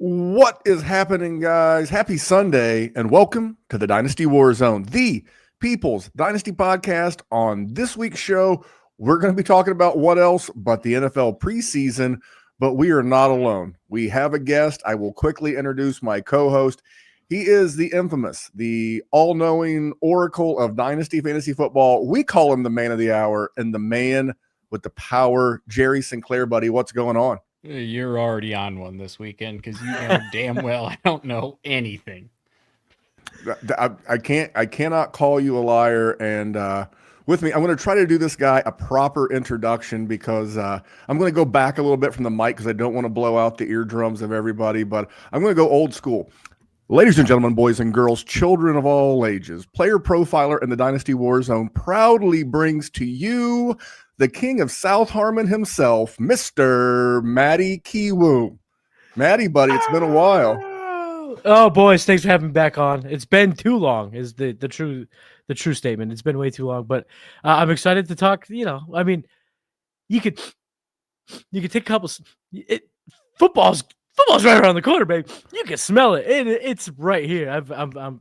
What is happening, guys? Happy Sunday, and welcome to the Dynasty WarZone, the People's Dynasty podcast. On this week's show, we're going to be talking about what else but the NFL preseason, but we are not alone. We have a guest. I will quickly introduce my co-host. He is the infamous, the all-knowing oracle of Dynasty fantasy football. We call him the man of the hour and the man with the power, Jerry Sinclair. Buddy, what's going on? You're already on one this weekend because you know damn well I don't know anything. I cannot call you a liar. And with me, I'm going to try to do this guy a proper introduction because I'm going to go back a little bit from the mic because I don't want to blow out the eardrums of everybody. But I'm going to go old school. Ladies and gentlemen, boys and girls, children of all ages, Player Profiler in the Dynasty WarZone proudly brings to you the king of South Harmon himself, Mr. Matty Kiwoom. Matty, buddy, it's been a while. Oh, boys, thanks for having me back on. It's been too long is the true statement. It's been way too long, but I'm excited to talk. I mean, you could take a couple. Football's right around the corner, baby. You can smell it. It's right here. I'm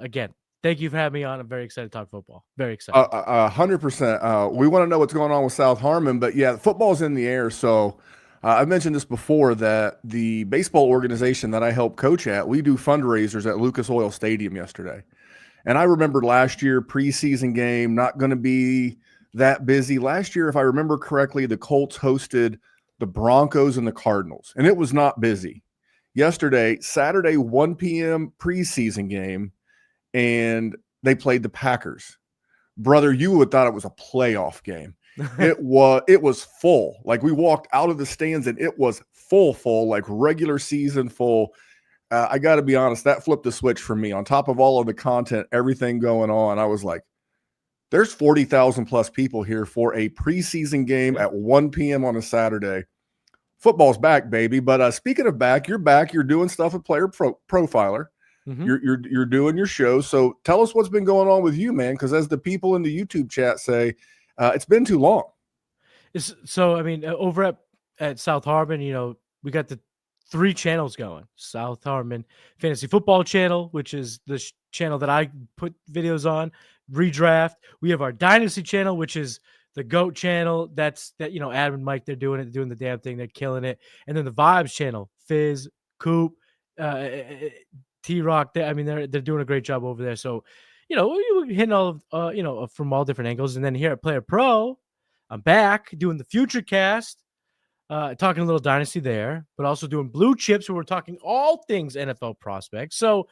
again. Thank you for having me on. I'm very excited to talk football. Very excited. 100%. We want to know what's going on with South Harmon, but yeah, football's in the air. So I've mentioned this before that the baseball organization that I help coach at, we do fundraisers at Lucas Oil Stadium yesterday. And I remembered last year, preseason game, not going to be that busy. Last year, if I remember correctly, the Colts hosted the Broncos and the Cardinals, and it was not busy. Yesterday, Saturday, 1 p.m. preseason game, and they played the Packers. Brother, you would have thought it was a playoff game. It was full. Like, we walked out of the stands and it was full, like regular season full. I got to be honest, that flipped the switch for me. On top of all of the content, everything going on, I was like, there's 40,000 plus people here for a preseason game at 1 p.m. on a Saturday. Football's back, baby. But speaking of back. You're doing stuff with Player Profiler. Mm-hmm. You're doing your show. So tell us what's been going on with you, man, because as the people in the YouTube chat say, it's been too long. So, I mean, over at South Harmon, we got the 3 channels going. South Harmon Fantasy Football channel, which is the channel that I put videos on, Redraft. We have our Dynasty channel, which is the GOAT channel. That's Adam and Mike, they're doing the damn thing. They're killing it. And then the Vibes channel, Fizz, Coop, T-Rock, they're doing a great job over there. So, we're hitting all of, from all different angles. And then here at Player Pro, I'm back doing the Future Cast, talking a little Dynasty there, but also doing Blue Chips, where we're talking all things NFL prospects. So,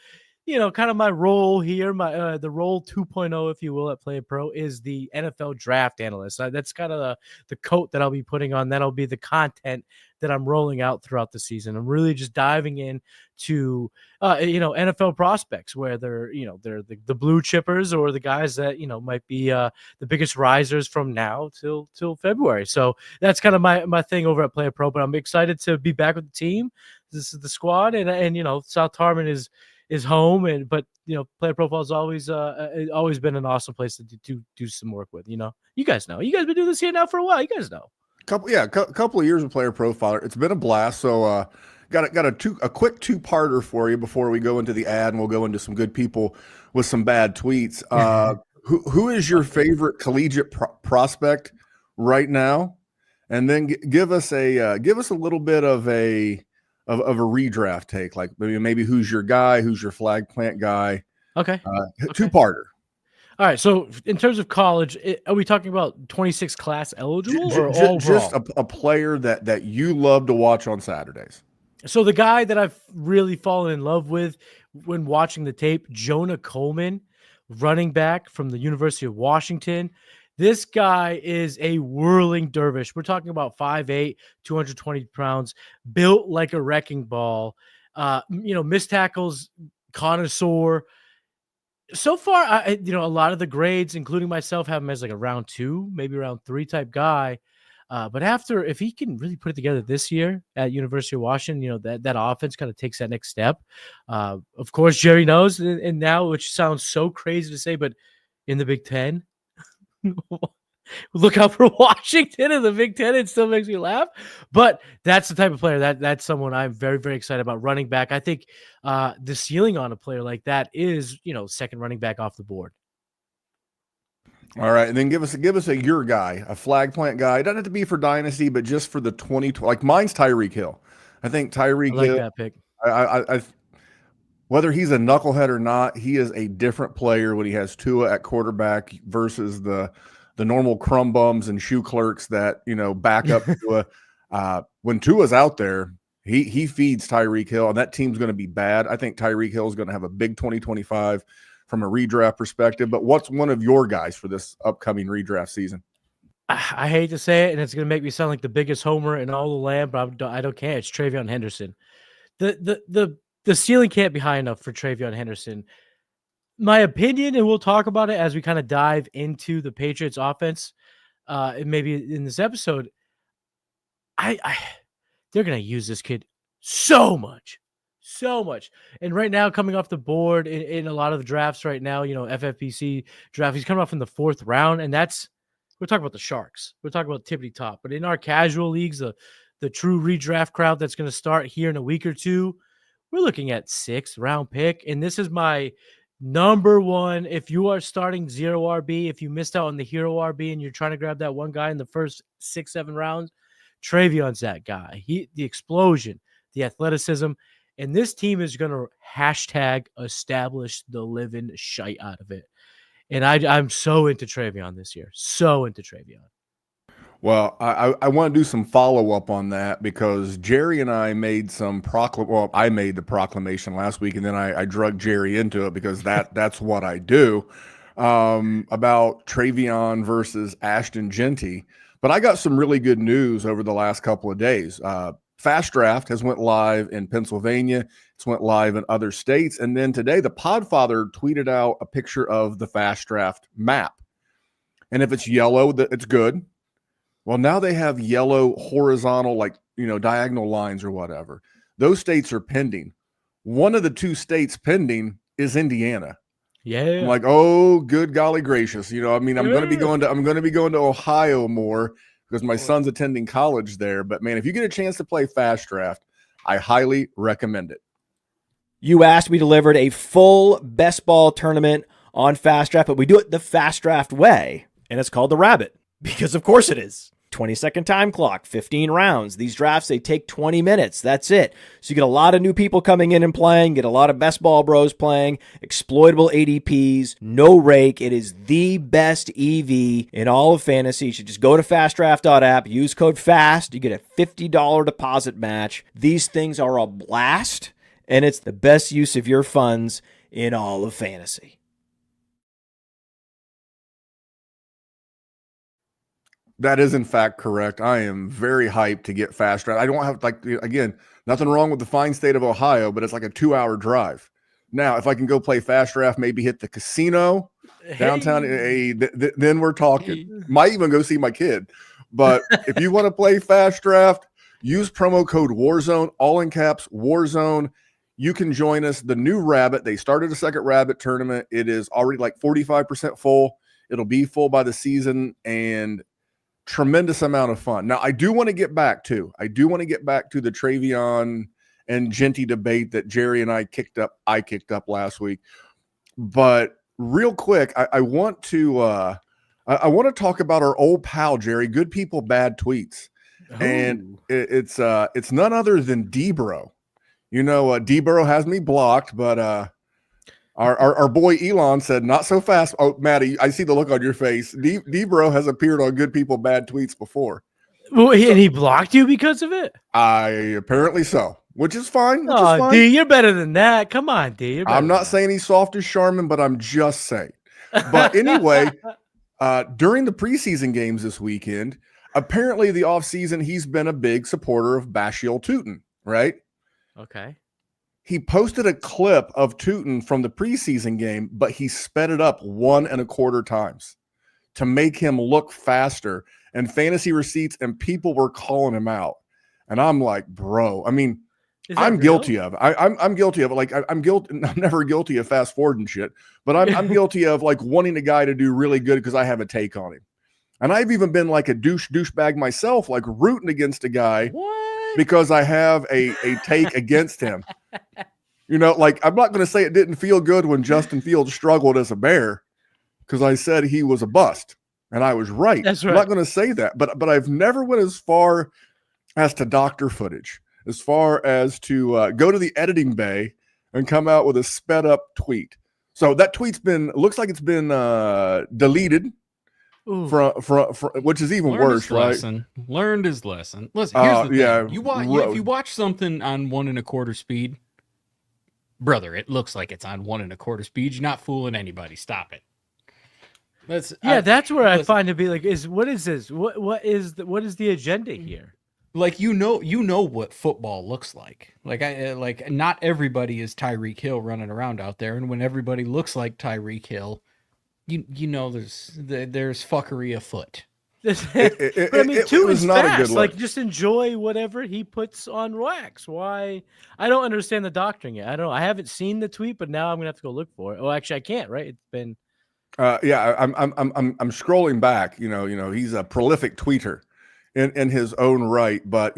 kind of my role here, the role 2.0, if you will, at Player Pro is the NFL draft analyst. That's kind of the coat that I'll be putting on. That'll be the content that I'm rolling out throughout the season. I'm really just diving in to, NFL prospects, where they're the blue chippers or the guys that, might be the biggest risers from now till February. So that's kind of my thing over at Player Pro, but I'm excited to be back with the team. This is the squad, and South Harmon is home, but Player Profile has always been an awesome place to do some work with. You guys know. You guys been doing this here now for a while. You guys know. Couple of years with Player Profiler. It's been a blast. So got a quick 2-parter for you before we go into the ad, and we'll go into some good people with some bad tweets. Who is your favorite collegiate prospect right now? And then give us a little bit of a redraft take, like maybe who's your guy, who's your flag plant guy. Okay. 2-parter. All right. So in terms of college, are we talking about 26 class eligible or overall? Just a player that you love to watch on Saturdays? So the guy that I've really fallen in love with when watching the tape, Jonah Coleman, running back from the University of Washington. This guy is a whirling dervish. We're talking about 5'8", 220 pounds, built like a wrecking ball. Missed tackles, connoisseur. So far, a lot of the grades, including myself, have him as like a round 2, maybe round 3 type guy. But if he can really put it together this year at University of Washington, that offense kind of takes that next step. Of course, Jerry knows, and now, which sounds so crazy to say, but in the Big Ten, look out for Washington in the Big Ten. It still makes me laugh. But that's the type of player that's someone I'm very, very excited about. Running back. I think the ceiling on a player like that is, second running back off the board. All right, and then give us a your guy, a flag plant guy. It doesn't have to be for Dynasty, but just for the 2020. Like mine's Tyreek Hill. I think Tyreek I like Hill. that pick. I whether he's a knucklehead or not, he is a different player when he has Tua at quarterback versus the normal crumb bums and shoe clerks that back up Tua. When Tua's out there, he feeds Tyreek Hill, and that team's going to be bad. I think Tyreek Hill is going to have a big 2025 from a redraft perspective. But what's one of your guys for this upcoming redraft season? I hate to say it, and it's going to make me sound like the biggest homer in all the land, but I don't care. It's Travion Henderson. The ceiling can't be high enough for Travion Henderson. My opinion, and we'll talk about it as we kind of dive into the Patriots offense, maybe in this episode. They're going to use this kid so much. And right now, coming off the board in a lot of the drafts right now, FFPC draft, he's coming off in the 4th round, and we're talking about the Sharks. We're talking about tippity top. But in our casual leagues, the true redraft crowd that's going to start here in a week or two, we're looking at 6th round pick. And this is my number one. If you are starting 0 RB, if you missed out on the hero RB and you're trying to grab that one guy in the first 6-7 rounds, Travion's that guy. The explosion, the athleticism. And this team is going to hashtag establish the living shite out of it. And I'm so into Travion this year. So into Travion. Well, I want to do some follow-up on that because Jerry and I made I made the proclamation last week, and then I drug Jerry into it because that's what I do, about Travion versus Ashton Genty. But I got some really good news over the last couple of days. Fast Draft has went live in Pennsylvania. It's went live in other states. And then today, the Podfather tweeted out a picture of the Fast Draft map. And if it's yellow, it's good. Well, now they have yellow horizontal, diagonal lines or whatever. Those states are pending. One of the 2 states pending is Indiana. Yeah. I'm like, oh, good golly gracious. I'm going to be going to Ohio more because my son's attending college there. But man, if you get a chance to play Fast Draft, I highly recommend it. You asked, we delivered a full best ball tournament on Fast Draft, but we do it the Fast Draft way, and it's called the Rabbit, because of course it is. 20-second time clock, 15 rounds. These drafts, they take 20 minutes. That's it. So you get a lot of new people coming in and playing, get a lot of best ball bros playing, exploitable ADPs, no rake. It is the best EV in all of fantasy. You should just go to fastdraft.app, use code FAST. You get a $50 deposit match. These things are a blast, and it's the best use of your funds in all of fantasy. That is, in fact, correct. I am very hyped to get Fast Draft. I don't have, again, nothing wrong with the fine state of Ohio, but it's like a 2-hour drive. Now, if I can go play Fast Draft, maybe hit the casino downtown, then we're talking. Might even go see my kid. But if you want to play Fast Draft, use promo code WarZone, all in caps, WarZone. You can join us. The new Rabbit, they started a second Rabbit tournament. It is already 45% full. It'll be full by the season, and tremendous amount of fun. Now, I do want to get back to the Travion and Genty debate that Jerry and I kicked up last week. But real quick, I want to talk about our old pal Jerry. Good people, bad tweets, and it's none other than D-Bro. D-Bro has me blocked, but Our boy Elon said, not so fast. Oh, Matty, I see the look on your face. D-Bro has appeared on Good People, Bad Tweets before. Well, and he blocked you because of it? Apparently so, which is fine. D, you're better than that. Come on, D. I'm not saying he's soft as Charmin, but I'm just saying. But anyway, during the preseason games this weekend, apparently the offseason, he's been a big supporter of Bashiel Tootin, right? Okay. He posted a clip of Tootin from the preseason game, but he sped it up 1.25 times to make him look faster, and fantasy receipts and people were calling him out. And I'm like, bro, I mean, I'm guilty of it. I'm guilty of it. I'm never guilty of fast forwarding shit, but I'm guilty of wanting a guy to do really good because I have a take on him. And I've even been like a douchebag myself, like rooting against a guy What? because I have a take against him. You know, like I'm not going to say it didn't feel good when Justin Fields struggled as a Bear because I said he was a bust, and I was right. That's I'm right. not going to say that, but I've never went as far as to doctor footage, as far as to go to the editing bay and come out with a sped up tweet. So that tweet's looks like it's been deleted. Ooh. From which is even worse, right? Learned his lesson. Listen, here's the thing. yeah, If you watch something on 1 1/4 speed, brother, it looks like it's on 1 1/4 speed. You're not fooling anybody. Stop it. That's where I find to be like, what is this? What is the agenda here? Like you know what football looks like. Like not everybody is Tyreek Hill running around out there, and when everybody looks like Tyreek Hill, you know there's fuckery afoot. But I mean, two is not fast. a good look. Like, just enjoy whatever he puts on wax. Why? I don't understand the doctrine yet. I don't know. I haven't seen the tweet, but now I'm gonna have to go look for it. Oh, actually, I can't. Right? It's been. Yeah, I'm scrolling back. You know, he's a prolific tweeter in his own right, but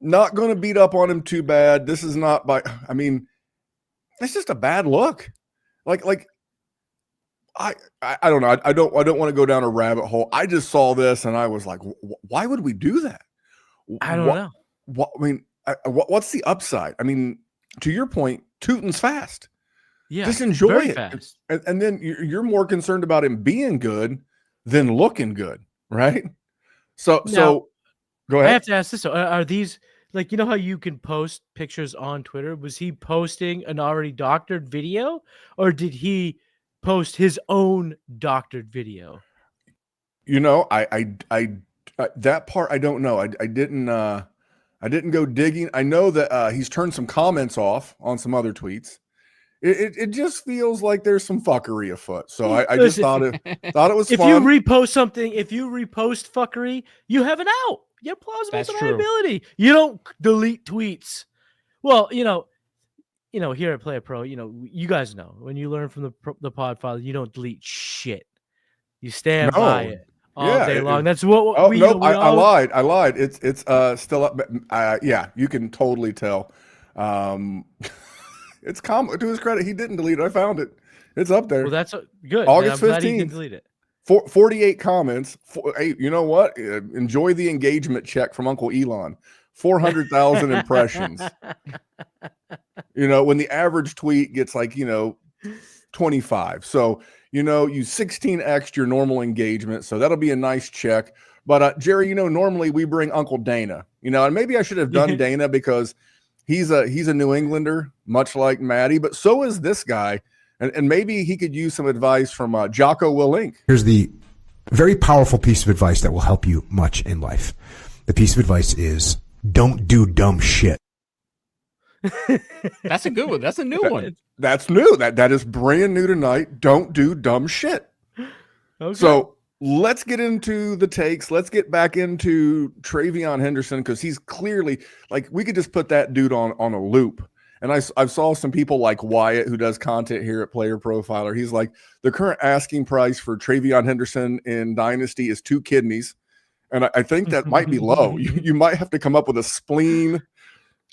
not going to beat up on him too bad. This is not I mean, it's just a bad look. Like. I don't know. I don't want to go down a rabbit hole. I just saw this and I was like, why would we do that? I don't know. I mean, what's the upside? I mean, to your point, Tootin's fast. Yeah, just enjoy very it. Fast. And then you're more concerned about him being good than looking good, right? So go ahead. I have to ask this. Are these like, how you can post pictures on Twitter? Was he posting an already doctored video, or did he post his own doctored video? I that part I don't know. I didn't go digging. I know that he's turned some comments off on some other tweets. It just feels like there's some fuckery afoot. So I just thought it was if fun. you repost something, if you repost fuckery, you have an out. You have plausible deniability. You don't delete tweets. Well, here at Player Pro, you guys know when you learn from the pod file, you don't delete shit. You stand by it all day long. That's what I lied. It's still up. Yeah, you can totally tell. It's common to his credit. He didn't delete it. I found it. It's up there. Well, that's good. August 15th. He didn't delete it. 48 comments. Hey, you know what? Enjoy the engagement check from Uncle Elon. 400,000 impressions. When the average tweet gets 25. So, you 16x your normal engagement. So that'll be a nice check. But Jerry, normally we bring Uncle Dana, and maybe I should have done Dana because he's a New Englander, much like Matty, but so is this guy. And maybe he could use some advice from Jocko Willink. Here's the very powerful piece of advice that will help you much in life. The piece of advice is don't do dumb shit. That's a good one. That's a new one. That's new. That is brand new tonight. Don't do dumb shit. Okay. So let's get into the takes. Let's get back into Travion Henderson because he's clearly we could just put that dude on a loop. And I saw some people like Wyatt, who does content here at Player Profiler. He's like, the current asking price for Travion Henderson in Dynasty is 2 kidneys. And I think that might be low. You might have to come up with a spleen,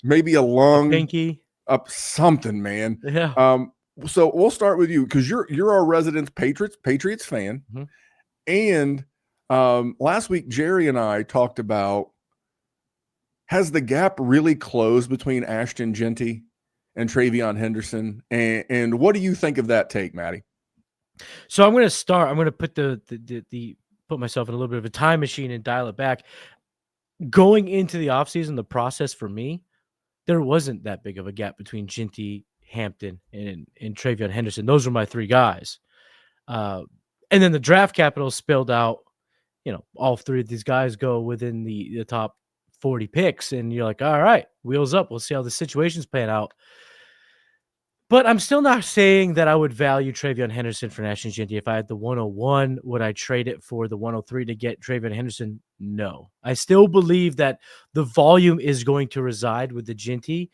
maybe a lung, pinky, up something, man. Yeah. So we'll start with you because you're our resident Patriots fan. Mm-hmm. And last week, Jerry and I talked about, has the gap really closed between Ashton Genty and Travion Henderson? And what do you think of that take, Matty? So I'm going to start. I'm going to put put myself in a little bit of a time machine and dial it back. Going into the offseason, the process for me, there wasn't that big of a gap between Genty, Hampton, and Travion Henderson. Those were my 3 guys. And then the draft capital spilled out. All 3 of these guys go within the top 40 picks, and you're like, all right, wheels up. We'll see how the situation's playing out. But I'm still not saying that I would value Travion Henderson for Ashton Genty. If I had the 101, would I trade it for the 103 to get Travion Henderson? No. I still believe that the volume is going to reside with the Genty.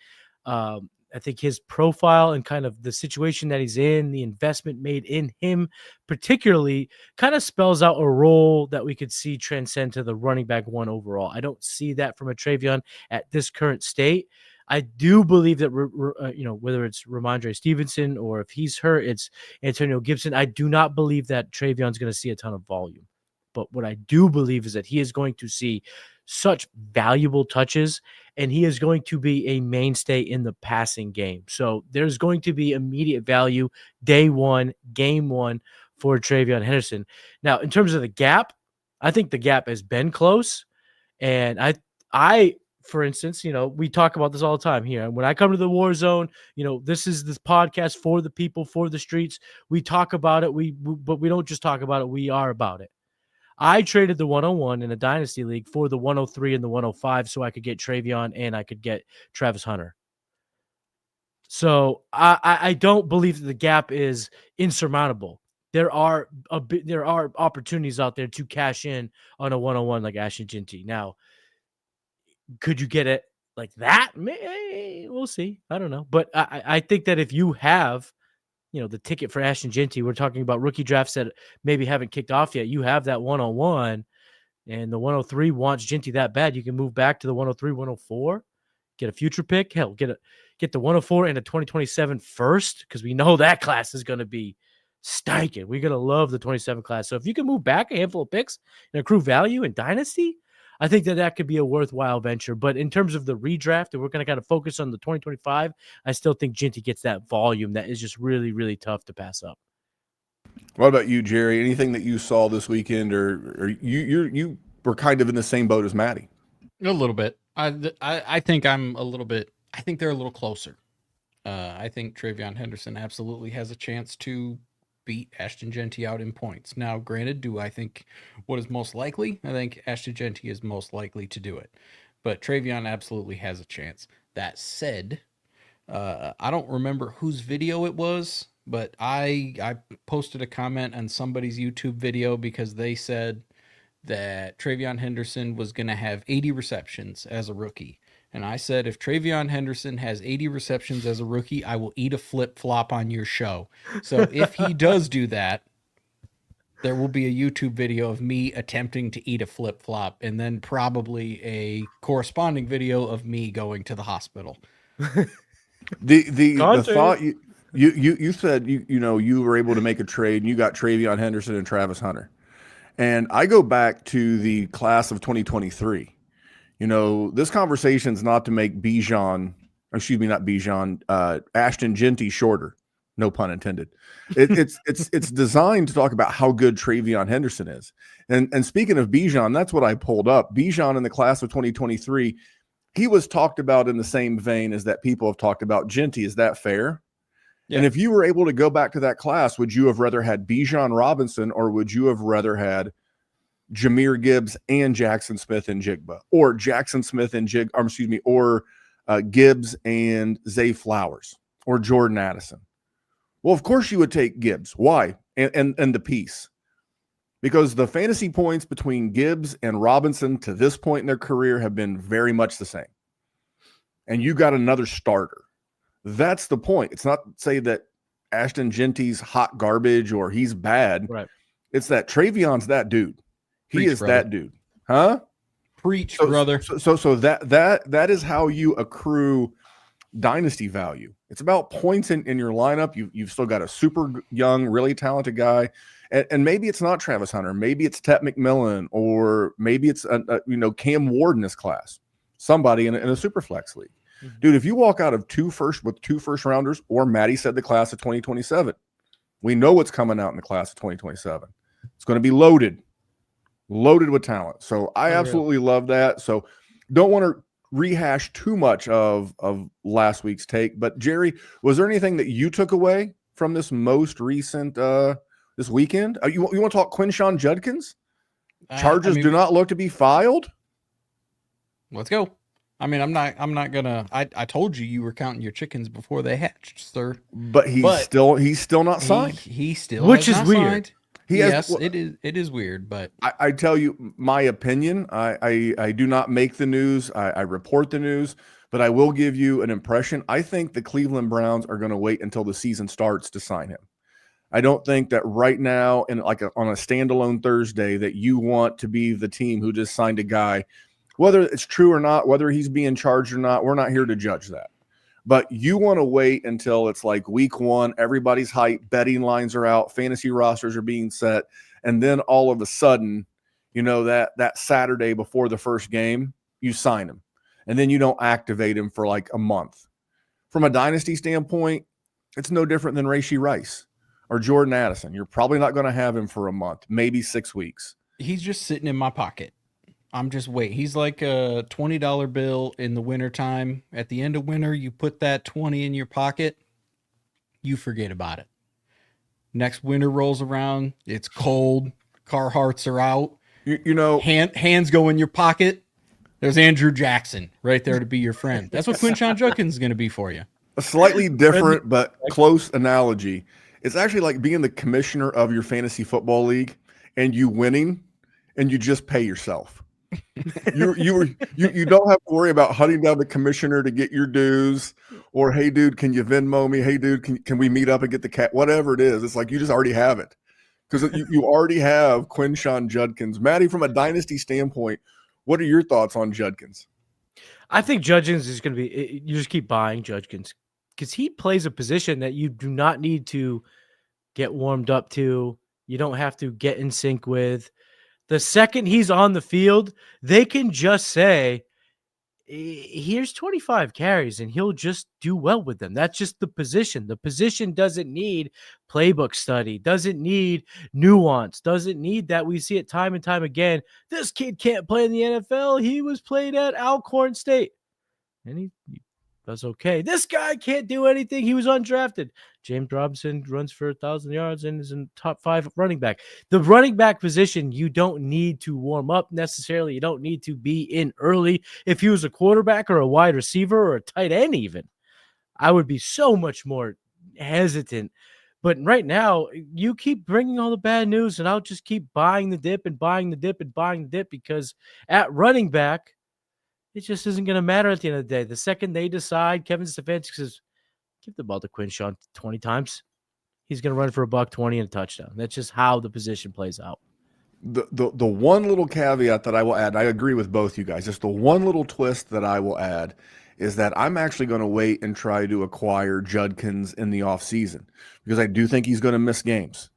I think his profile and kind of the situation that he's in, the investment made in him, particularly, kind of spells out a role that we could see transcend to the running back one overall. I don't see that from a Travion at this current state. I do believe that, whether it's Ramondre Stevenson or if he's hurt, it's Antonio Gibson. I do not believe that Travion's going to see a ton of volume. But what I do believe is that he is going to see such valuable touches, and he is going to be a mainstay in the passing game. So there's going to be immediate value day one, game one for Travion Henderson. Now, in terms of the gap, I think the gap has been close. And I, for instance, we talk about this all the time here. When I come to the war zone, this is this podcast for the people, for the streets. We talk about it. But we don't just talk about it. We are about it. I traded the 101 in a dynasty league for the 103 and the 105 so I could get Travion and I could get Travis Hunter. So I don't believe that the gap is insurmountable. There are opportunities out there to cash in on a 101 like Ashton Ginty. Now, could you get it like that? We'll see. I don't know. But I think that if you have the ticket for Ashton Ginty, we're talking about rookie drafts that maybe haven't kicked off yet. You have that 101 and the 103 wants Ginty that bad. You can move back to the 103, 104, get a future pick. Hell, get the 104 and a 2027 first, because we know that class is going to be stinking. We're going to love the 27 class. So if you can move back a handful of picks and accrue value in Dynasty, I think that could be a worthwhile venture. But in terms of the redraft, and we're going to kind of focus on the 2025, I still think Ginty gets that volume that is just really, really tough to pass up. What about you, Jerry? Anything that you saw this weekend, or you were kind of in the same boat as Matty? A little bit. I think I'm a little bit. I think they're a little closer. I think Travion Henderson absolutely has a chance to beat Ashton Ginty out in points. Now, granted, do I think what is most likely? I think Ashton Ginty is most likely to do it. But Travion absolutely has a chance. That said, I don't remember whose video it was, but I posted a comment on somebody's YouTube video because they said that Travion Henderson was going to have 80 receptions as a rookie. And I said, if Travion Henderson has 80 receptions as a rookie, I will eat a flip-flop on your show. So if he does do that, there will be a YouTube video of me attempting to eat a flip-flop, and then probably a corresponding video of me going to the hospital. The thought you said you were able to make a trade and you got Travion Henderson and Travis Hunter. And I go back to the class of 2023. This conversation's not to make Ashton Ginty shorter. No pun intended. It's designed to talk about how good Travion Henderson is. And speaking of Bijan, that's what I pulled up. Bijan in the class of 2023, he was talked about in the same vein as that people have talked about Ginty. Is that fair? Yeah. And if you were able to go back to that class, would you have rather had Bijan Robinson, or would you have rather had Jahmyr Gibbs and Jackson Smith and Jigba, or Jackson Smith and or Gibbs and Zay Flowers, or Jordan Addison? Well, of course you would take Gibbs. Why? And the piece. Because the fantasy points between Gibbs and Robinson to this point in their career have been very much the same. And you got another starter. That's the point. It's not say that Ashton Ginty's hot garbage or he's bad. Right. It's that Travion's that dude. He Preach, is brother. That dude. Huh? Preach, brother. So that is how you accrue dynasty value. It's about points in your lineup. You've still got a super young, really talented guy. And maybe it's not Travis Hunter. Maybe it's Tet McMillan, or maybe it's Cam Ward in this class. Somebody in a super flex league. Mm-hmm. Dude, if you walk out of two first rounders, or Matty said the class of 2027, we know what's coming out in the class of 2027. It's going to be loaded with talent. So I absolutely love that. So don't want to rehash too much of last week's take. But Jerry, was there anything that you took away from this most recent this weekend? You want to talk Quinshon Judkins? Charges do not look to be filed. Let's go. I mean, I'm not gonna. I told you were counting your chickens before they hatched, sir. But he's still not signed. He still, which is weird. Signed. It is weird, but I tell you my opinion. I do not make the news. I report the news. but I will give you an impression. I think the Cleveland Browns are going to wait until the season starts to sign him. I don't think that right now, on a standalone Thursday, that you want to be the team who just signed a guy, whether it's true or not, whether he's being charged or not. We're not here to judge that. But you want to wait until it's like week 1, everybody's hyped, betting lines are out, fantasy rosters are being set, and then all of a sudden, that Saturday before the first game, you sign him. And then you don't activate him for like a month. From a dynasty standpoint, it's no different than Rashee Rice or Jordan Addison. You're probably not going to have him for a month, maybe 6 weeks. He's just sitting in my pocket. I'm just waiting. He's like a $20 bill in the wintertime. At the end of winter, you put that 20 in your pocket, you forget about it. Next winter rolls around, it's cold, Carhartts are out. Hands go in your pocket. There's Andrew Jackson right there to be your friend. That's what Quinshon Judkins is going to be for you. A slightly different but close analogy. It's actually like being the commissioner of your fantasy football league and you winning and you just pay yourself. You don't have to worry about hunting down the commissioner to get your dues, or hey dude, can you Venmo me? Hey dude, can we meet up and get the cat? Whatever it is, it's like you just already have it because you already have Quinshon Judkins. Matty, from a dynasty standpoint, what are your thoughts on Judkins? I think Judkins is going to be. You just keep buying Judkins because he plays a position that you do not need to get warmed up to. You don't have to get in sync with. The second he's on the field, they can just say, here's 25 carries, and he'll just do well with them. That's just the position. The position doesn't need playbook study, doesn't need nuance, doesn't need that. We see it time and time again. This kid can't play in the NFL. He was played at Alcorn State, and he does okay. This guy can't do anything. He was undrafted. James Robinson runs for 1,000 yards and is in top 5 running back. The running back position, you don't need to warm up necessarily. You don't need to be in early. If he was a quarterback or a wide receiver or a tight end even, I would be so much more hesitant. But right now, you keep bringing all the bad news, and I'll just keep buying the dip and buying the dip and buying the dip because at running back, it just isn't going to matter at the end of the day. The second they decide, Kevin Stefanski says, give the ball to Quinshon 20 times, he's going to run for $120 and a touchdown. That's just how the position plays out. The one little caveat that I will add, I agree with both you guys, just the one little twist that I will add is that I'm actually going to wait and try to acquire Judkins in the offseason because I do think he's going to miss games.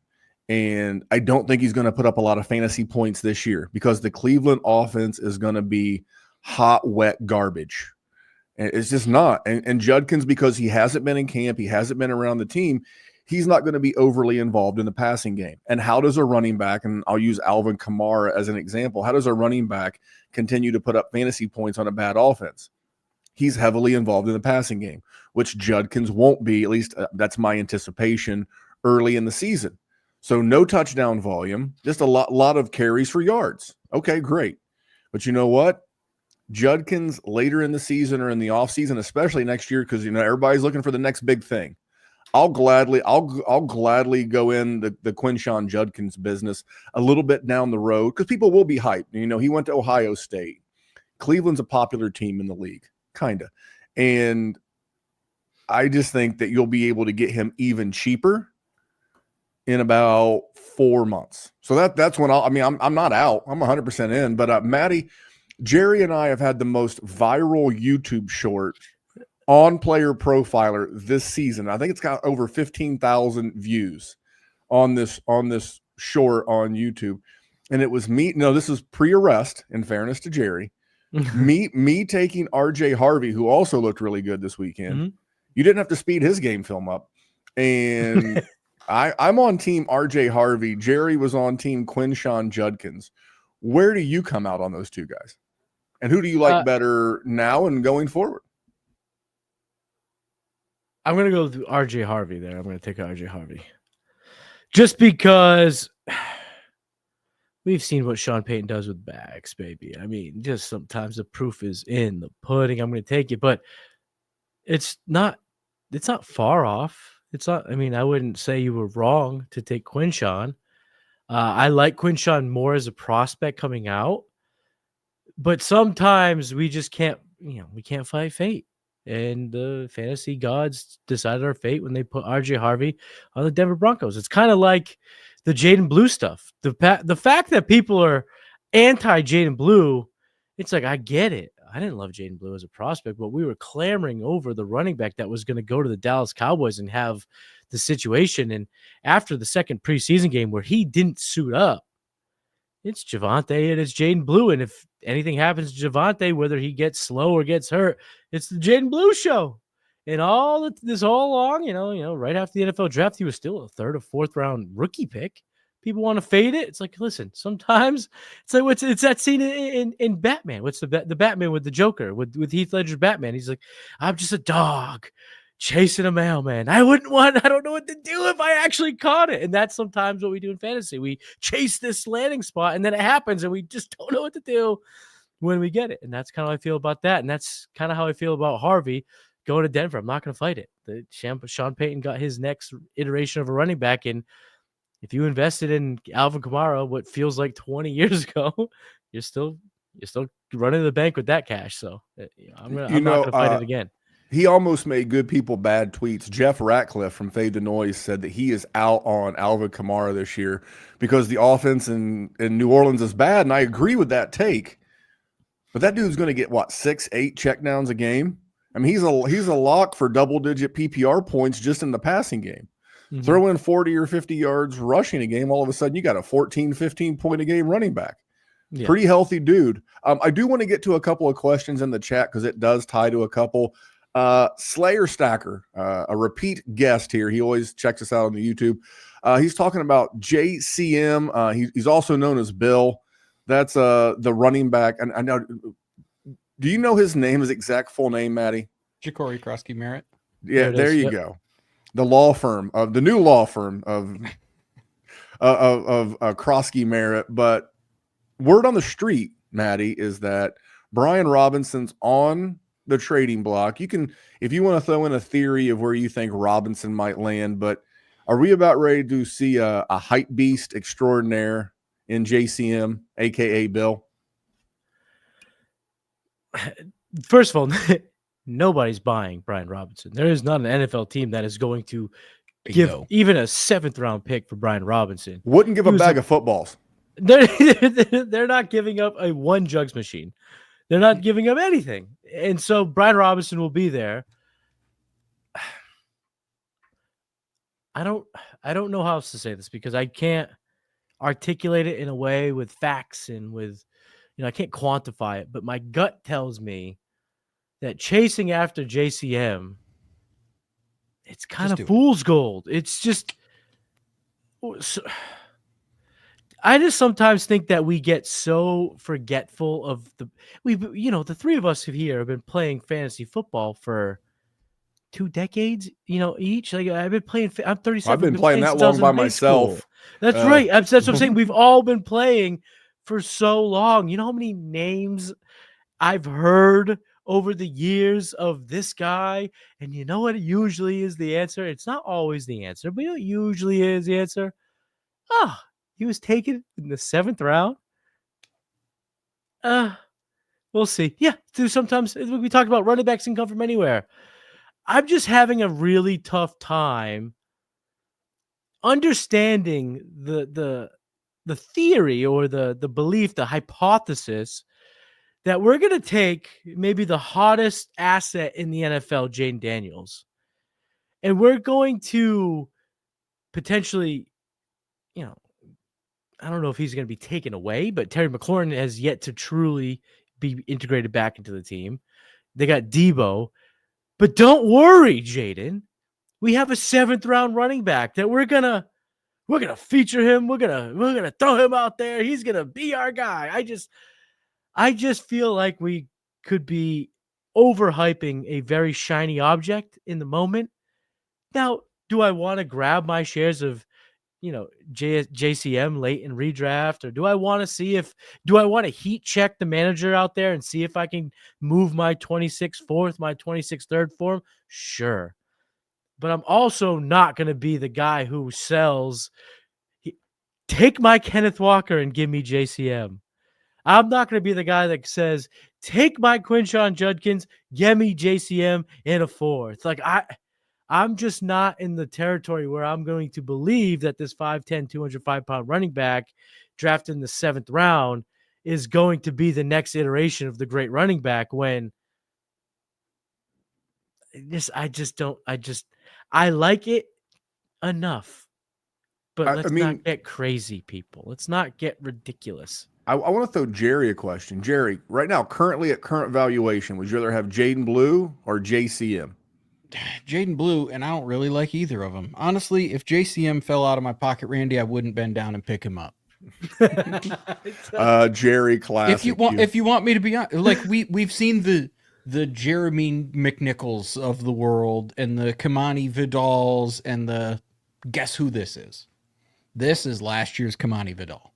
And I don't think he's going to put up a lot of fantasy points this year because the Cleveland offense is going to be hot, wet garbage. And it's just not. And Judkins, because he hasn't been in camp, he hasn't been around the team, he's not going to be overly involved in the passing game. And how does a running back, and I'll use Alvin Kamara as an example, how does a running back continue to put up fantasy points on a bad offense? He's heavily involved in the passing game, which Judkins won't be, at least that's my anticipation early in the season. So no touchdown volume, just a lot of carries for yards. Okay, great. But you know what? Judkins later in the season or in the offseason, especially next year, because everybody's looking for the next big thing. I'll gladly go in the Quinshon Judkins business a little bit down the road because people will be hyped. He went to Ohio State. Cleveland's a popular team in the league, kind of. And I just think that you'll be able to get him even cheaper in about 4 months. So that's when I'm not out. I'm 100% in. But Matty, Jerry and I have had the most viral YouTube short on Player Profiler this season. I think it's got over 15,000 views on this short on YouTube. And it was me. No, this is pre-arrest, in fairness to Jerry. me taking RJ Harvey, who also looked really good this weekend. Mm-hmm. You didn't have to speed his game film up. And I'm on team RJ Harvey. Jerry was on team Quinshon Judkins. Where do you come out on those two guys? And who do you like better now and going forward? I'm going to go with RJ Harvey there. I'm going to take RJ Harvey. Just because we've seen what Sean Payton does with backs, baby. I mean, just sometimes the proof is in the pudding. I'm going to take it, but it's not far off. It's not, I wouldn't say you were wrong to take Quinshon. I like Quinshon more as a prospect coming out. But sometimes we just can't we can't fight fate. And the fantasy gods decided our fate when they put RJ Harvey on the Denver Broncos. It's kind of like the Jaden Blue stuff. The fact that people are anti Jaden Blue, it's like, I get it. I didn't love Jaden Blue as a prospect, but we were clamoring over the running back that was going to go to the Dallas Cowboys and have the situation. And after the second preseason game where he didn't suit up, it's Javonte and it's Jaden Blue. And if anything happens to Javonte, whether he gets slow or gets hurt, it's the Jaden Blue show. And this all along, right after the NFL draft, he was still a third or fourth round rookie pick. People want to fade it. It's like, listen, sometimes it's like it's that scene in Batman. What's the Batman with the Joker with Heath Ledger's Batman? He's like, I'm just a dog chasing a mailman. I don't know what to do if I actually caught it. And that's sometimes what we do in fantasy. We chase this landing spot and then it happens and we just don't know what to do when we get it. And that's kind of how I feel about that. And that's kind of how I feel about Harvey going to Denver. I'm not going to fight it. Sean Payton got his next iteration of a running back. And if you invested in Alvin Kamara, what feels like 20 years ago, you're still running the bank with that cash. So I'm not going to fight it again. He almost made good people bad tweets. Jeff Ratcliffe from Fade to Noise said that he is out on Alvin Kamara this year because the offense in New Orleans is bad, and I agree with that take. But that dude's going to get, 6-8 checkdowns a game? I mean, he's a lock for double-digit PPR points just in the passing game. Mm-hmm. Throw in 40 or 50 yards rushing a game, all of a sudden you got a 14, 15-point-a-game running back. Yeah. Pretty healthy dude. I do want to get to a couple of questions in the chat because it does tie to a couple. Slayer Stacker, a repeat guest here. He always checks us out on the YouTube. He's talking about JCM. He's also known as Bill. That's the running back. And I know. Do you know his name? His exact full name, Matty? Ja'Cory Krosky Merritt. Yeah, there you go. The law firm of the new law firm of Krosky Merritt. But word on the street, Matty, is that Brian Robinson's on the trading block. You can, if you want to throw in a theory of where you think Robinson might land, but are we about ready to see a hype beast extraordinaire in JCM, aka Bill? First of all, nobody's buying Brian Robinson. There is not an NFL team that is going to give even a 7th round pick for Brian Robinson. Wouldn't give a bag of footballs. They're not giving up a one jugs machine. They're not giving up anything. And so Brian Robinson will be there. I don't know how else to say this because I can't articulate it in a way with facts and with, I can't quantify it, but my gut tells me that chasing after JCM, it's kind of fool's gold. It's just, I just sometimes think that we get so forgetful of the three of us here have been playing fantasy football for 2 decades, each. Like I've been playing, I'm 37. I've been playing that long by myself. That's right. That's what I'm saying. We've all been playing for so long. You know how many names I've heard over the years of this guy? And you know what usually is the answer? It's not always the answer, but it usually is the answer. He was taken in the 7th round. We'll see. Yeah, sometimes we talk about running backs can come from anywhere. I'm just having a really tough time understanding the theory or the belief, the hypothesis that we're going to take maybe the hottest asset in the NFL, Jane Daniels, and we're going to potentially, I don't know if he's going to be taken away, but Terry McLaurin has yet to truly be integrated back into the team. They got Debo. But don't worry, Jaden. We have a 7th round running back that we're gonna feature him. We're gonna throw him out there. He's gonna be our guy. I just feel like we could be overhyping a very shiny object in the moment. Now, do I want to grab my shares of JCM late in redraft, or do I want to heat check the manager out there and see if I can move my 26th fourth, my 26th third for him? Sure. But I'm also not going to be the guy who sells, take my Kenneth Walker and give me JCM. I'm not going to be the guy that says, take my Quinshawn Judkins, get me JCM in a 4th. Like I'm just not in the territory where I'm going to believe that this 5'10", 205-pound running back drafted in the 7th round is going to be the next iteration of the great running back when I like it enough. But let's not get crazy, people. Let's not get ridiculous. I want to throw Jerry a question. Jerry, right now, currently at current valuation, would you rather have Jaden Blue or JCM? Jaden Blue, and I don't really like either of them. Honestly, if JCM fell out of my pocket, Randy, I wouldn't bend down and pick him up. Jerry, classic. If you want me to be honest, like we've seen the Jeremy McNichols of the world and the Kamani Vidals and the guess who this is? This is last year's Kamani Vidal.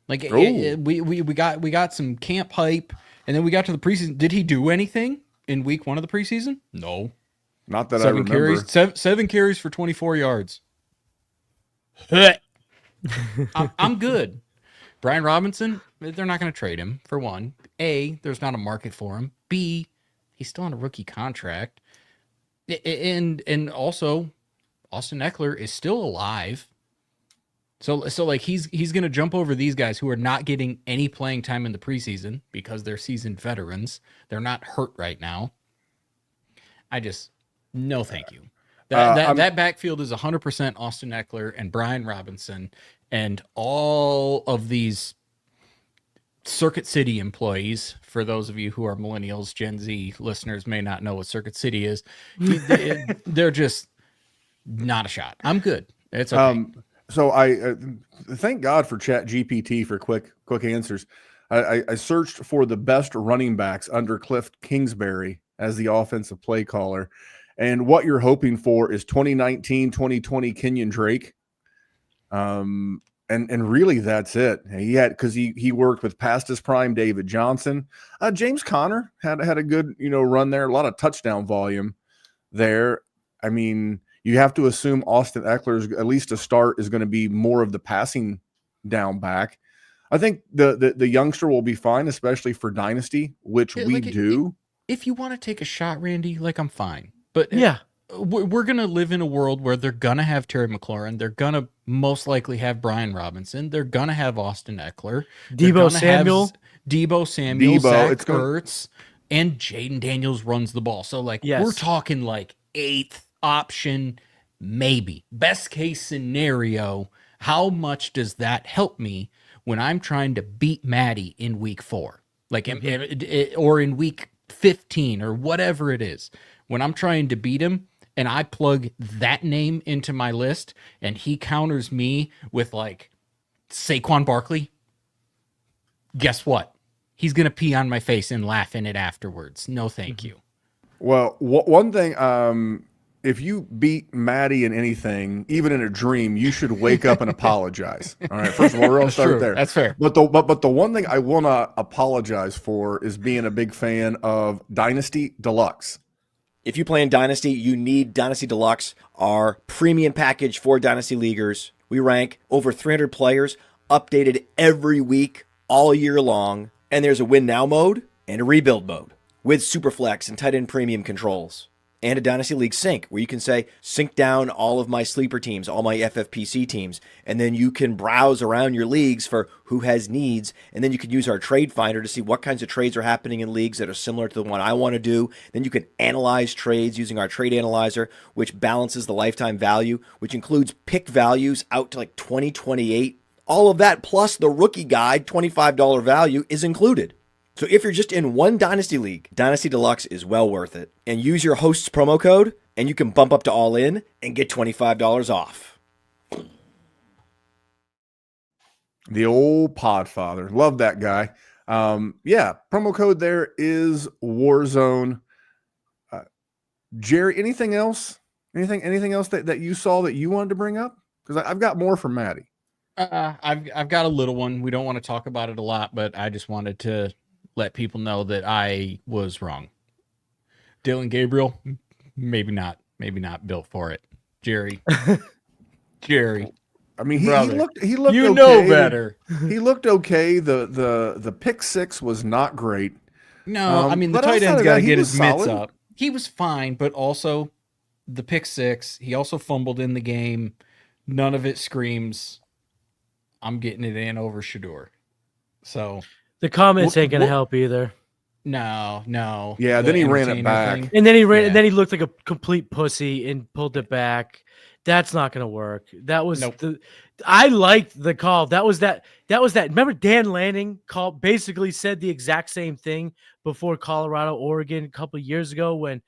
Like we got some camp hype, and then we got to the preseason. Did he do anything in week 1 of the preseason? No. Not that I remember. Seven carries for 24 yards. I'm good. Brian Robinson, they're not going to trade him, for one. A, there's not a market for him. B, he's still on a rookie contract. And also, Austin Eckler is still alive. So like he's going to jump over these guys who are not getting any playing time in the preseason because they're seasoned veterans. They're not hurt right now. No, thank you. That backfield is 100% Austin Eckler and Brian Robinson and all of these Circuit City employees. For those of you who are millennials, Gen Z listeners may not know what Circuit City is. They're just not a shot. I'm good. It's okay. So I thank God for Chat GPT for quick answers. I searched for the best running backs under Cliff Kingsbury as the offensive play caller. And what you're hoping for is 2019, 2020 Kenyon Drake. And really that's it. He worked with past his prime David Johnson. James Conner had a good, run there, a lot of touchdown volume there. I mean, you have to assume Austin Eckler's, at least to start, is going to be more of the passing down back. I think the youngster will be fine, especially for Dynasty, which we do. If you want to take a shot, Randy, I'm fine. But yeah, we're going to live in a world where they're going to have Terry McLaurin. They're going to most likely have Brian Robinson. They're going to have Austin Eckler. Debo Samuel, Zach Ertz, and Jaden Daniels runs the ball. So, we're talking 8th option, maybe. Best case scenario, how much does that help me when I'm trying to beat Matty in week 4? Or in week 15 or whatever it is. When I'm trying to beat him and I plug that name into my list and he counters me with Saquon Barkley, guess what? He's going to pee on my face and laugh in it afterwards. No, thank you. Well, one thing, if you beat Matty in anything, even in a dream, you should wake up and apologize. All right. First of all, we're going to start there. That's fair. But the one thing I will not apologize for is being a big fan of Dynasty Deluxe. If you play in Dynasty, you need Dynasty Deluxe, our premium package for Dynasty Leaguers. We rank over 300 players, updated every week, all year long. And there's a win now mode and a rebuild mode with superflex and tight end premium controls. And a Dynasty League sync where you can say, sync down all of my sleeper teams, all my FFPC teams. And then you can browse around your leagues for who has needs. And then you can use our trade finder to see what kinds of trades are happening in leagues that are similar to the one I want to do. Then you can analyze trades using our trade analyzer, which balances the lifetime value, which includes pick values out to 2028. All of that plus the rookie guide, $25 value is included. So if you're just in one Dynasty League, Dynasty Deluxe is well worth it. And use your host's promo code, and you can bump up to all in and get $25 off. The old Podfather. Love that guy. Promo code there is WarZone. Jerry, anything else? Anything else that you saw that you wanted to bring up? Because I've got more from Matty. I've got a little one. We don't want to talk about it a lot, but I just wanted to let people know that I was wrong. Dylan Gabriel, maybe not built for it. Jerry. I mean, he looked you okay. know better. He looked okay. The pick 6 was not great. No, I mean, the But tight outside end's of got that, to he get was his mitts solid. up. He was fine, but also the pick six. He also fumbled in the game. None of it screams, I'm getting it in over Shador. So, The comments What- ain't gonna what- help either. no. Yeah, the then he ran it entertainer back. thing. And then he ran, Yeah. and then he looked like a complete pussy and pulled it back. That's not gonna work. That was Nope. I liked the call. That was that. Remember Dan Lanning basically said the exact same thing before Colorado, Oregon a couple of years ago when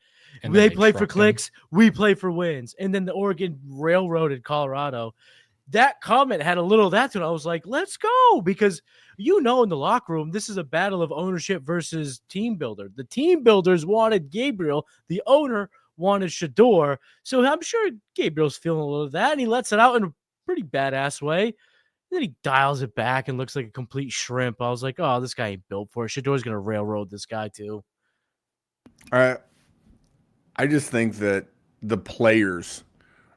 And then they they play for trucked him. clicks, we play for wins, and then the Oregon railroaded Colorado. That comment had a little of that to it. I was like, let's go, because in the locker room, this is a battle of ownership versus team builder. The team builders wanted Gabriel, the owner wanted Shador. So I'm sure Gabriel's feeling a little of that, and he lets it out in a pretty badass way. And then he dials it back and looks like a complete shrimp. I was like, oh, this guy ain't built for it. Shador's going to railroad this guy too. I just think that the players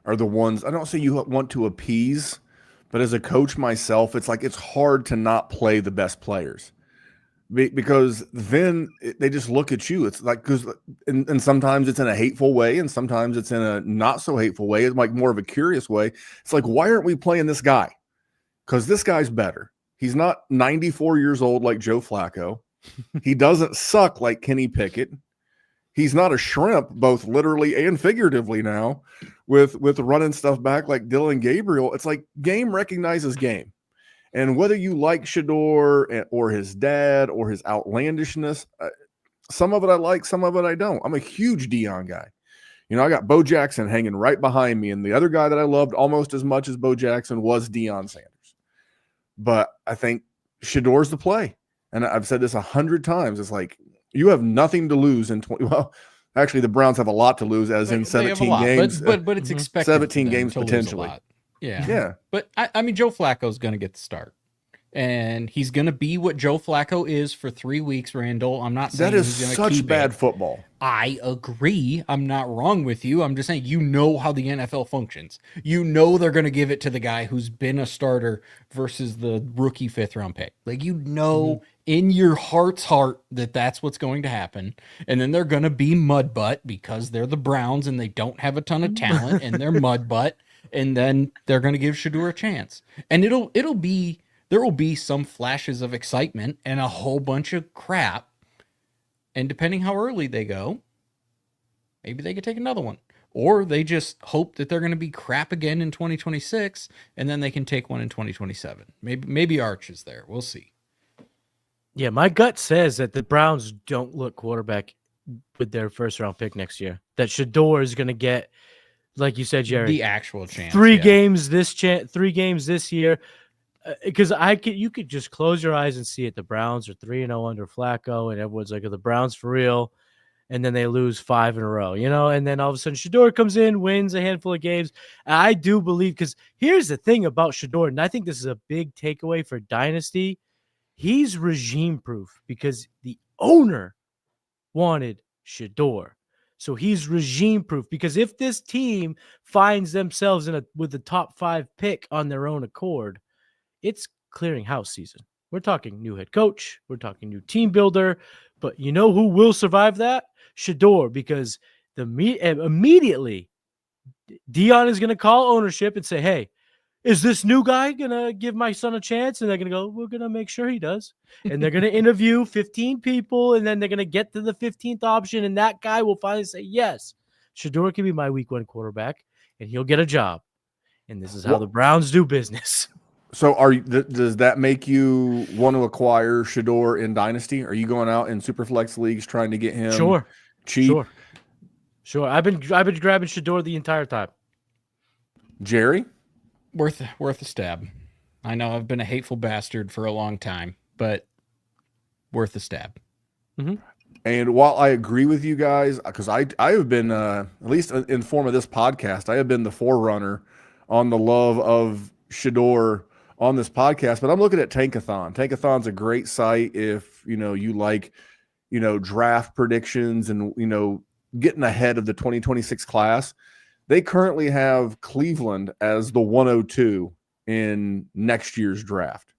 are the ones, I don't say you want to appease, but as a coach myself, it's like it's hard to not play the best players because then they just look at you. It's like, and sometimes it's in a hateful way, and sometimes it's in a not so hateful way. It's like more of a curious way. It's like, why aren't we playing this guy? Because this guy's better. He's not 94 years old like Joe Flacco. He doesn't suck like Kenny Pickett. He's not a shrimp, both literally and figuratively now, with running stuff back like Dylan Gabriel. It's like game recognizes game. And whether you like Shador or his dad or his outlandishness, some of it I like, some of it I don't. I'm a huge Deion guy. I got Bo Jackson hanging right behind me, and the other guy that I loved almost as much as Bo Jackson was Deion Sanders. But I think Shador's the play. And I've said this 100 times. It's like, you have nothing to lose in 20. Well, actually, the Browns have a lot to lose, as in They have a 17 lot, games. but it's expected. 17 for them games to lose a potentially. lot. Yeah. Yeah. But I mean, Joe Flacco's going to get the start. And he's going to be what Joe Flacco is for 3 weeks, Randall. I'm not saying That he's is going to such keep bad it. football. I agree. I'm not wrong with you. I'm just saying, how the NFL functions. They're going to give it to the guy who's been a starter versus the rookie 5th-round pick. Like, in your heart's heart that that's what's going to happen. And then they're going to be mud butt because they're the Browns and they don't have a ton of talent and they're mud butt. And then they're going to give Shador a chance. And there will be some flashes of excitement and a whole bunch of crap. And depending how early they go, maybe they could take another one. Or they just hope that they're going to be crap again in 2026, and then they can take one in 2027. Maybe Arch is there. We'll see. Yeah, my gut says that the Browns don't look quarterback with their 1st-round pick next year. That Shador is going to get, like you said, Jerry, The actual chance. 3 yeah. games this games this year. Because you could just close your eyes and see it. The Browns are 3-0 under Flacco, and everyone's like, "Are the Browns for real?" And then they lose 5 in a row, And then all of a sudden, Shador comes in, wins a handful of games. And I do believe, because here's the thing about Shador, and I think this is a big takeaway for Dynasty. He's regime proof because the owner wanted Shador. So he's regime proof because if this team finds themselves with the top 5 pick on their own accord, it's clearing house season. We're talking new head coach. We're talking new team builder. But you know who will survive that? Shador, because immediately Deion is going to call ownership and say, hey, is this new guy going to give my son a chance? And they're going to go, we're going to make sure he does. And they're going to interview 15 people, and then they're going to get to the 15th option, and that guy will finally say, yes, Shador can be my week 1 quarterback, and he'll get a job. And this is how the Browns do business. So does that make you want to acquire Shador in Dynasty? Are you going out in Superflex leagues trying to get him cheap? Sure. I've been grabbing Shador the entire time. Jerry? Worth a stab. I know I've been a hateful bastard for a long time, but worth a stab. Mm-hmm. And while I agree with you guys, because I have been, at least in form of this podcast, I have been the forerunner on the love of Shador on this podcast, but I'm looking at Tankathon. Tankathon's a great site if, you like, draft predictions and, getting ahead of the 2026 class. They currently have Cleveland as the 102 in next year's draft.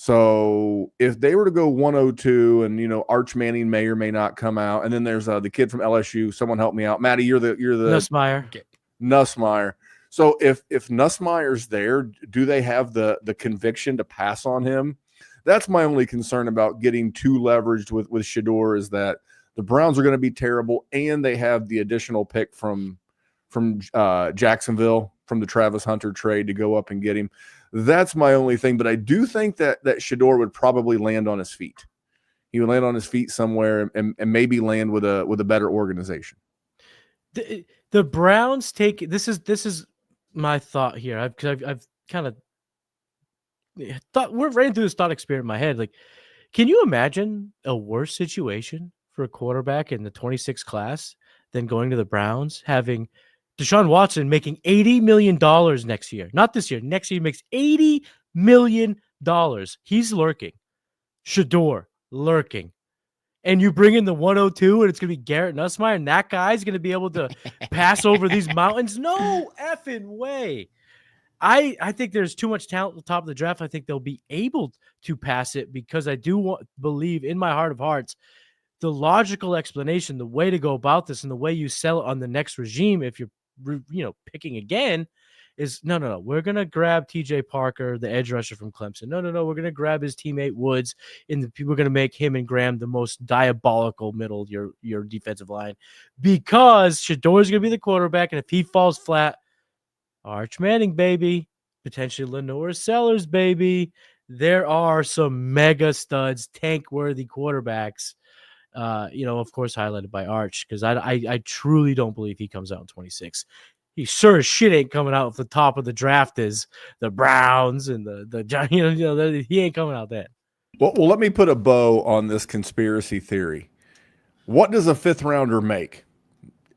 So if they were to go 102 and, Arch Manning may or may not come out, and then there's the kid from LSU, someone help me out. Matty, you're the Nussmeier. Nussmeier. So if Nussmeier's there, do they have the conviction to pass on him? That's my only concern about getting too leveraged with Shedeur, is that the Browns are going to be terrible, and they have the additional pick from Jacksonville from the Travis Hunter trade to go up and get him. That's my only thing. But I do think that Shedeur would probably land on his feet. He would land on his feet somewhere and maybe land with a better organization. The Browns take this is my thought here. I've kind of thought, we're running through this thought experiment in my head. Like, can you imagine a worse situation for a quarterback in the 26 class than going to the Browns, having Deshaun Watson making $80 million next year? Not this year. Next year he makes $80 million. He's lurking. Shedeur lurking. And you bring in the 102 and it's going to be Garrett Nussmeier, and that guy's going to be able to pass over these mountains? No effing way. I think there's too much talent at the top of the draft. I think they'll be able to pass it, because I do believe in my heart of hearts the logical explanation, the way to go about this, and the way you sell it on the next regime, if you're picking again, is no. We're gonna grab TJ Parker, the edge rusher from Clemson. No. We're gonna grab his teammate Woods, we're gonna make him and Graham the most diabolical middle of your defensive line, because Shedeur's gonna be the quarterback, and if he falls flat, Arch Manning, baby, potentially Lenore Sellers, baby. There are some mega studs, tank-worthy quarterbacks. Of course, highlighted by Arch, because I truly don't believe he comes out in 26. He sure as shit ain't coming out at the top of the draft as the Browns and the Giants. He ain't coming out then. Well, let me put a bow on this conspiracy theory. What does a fifth rounder make?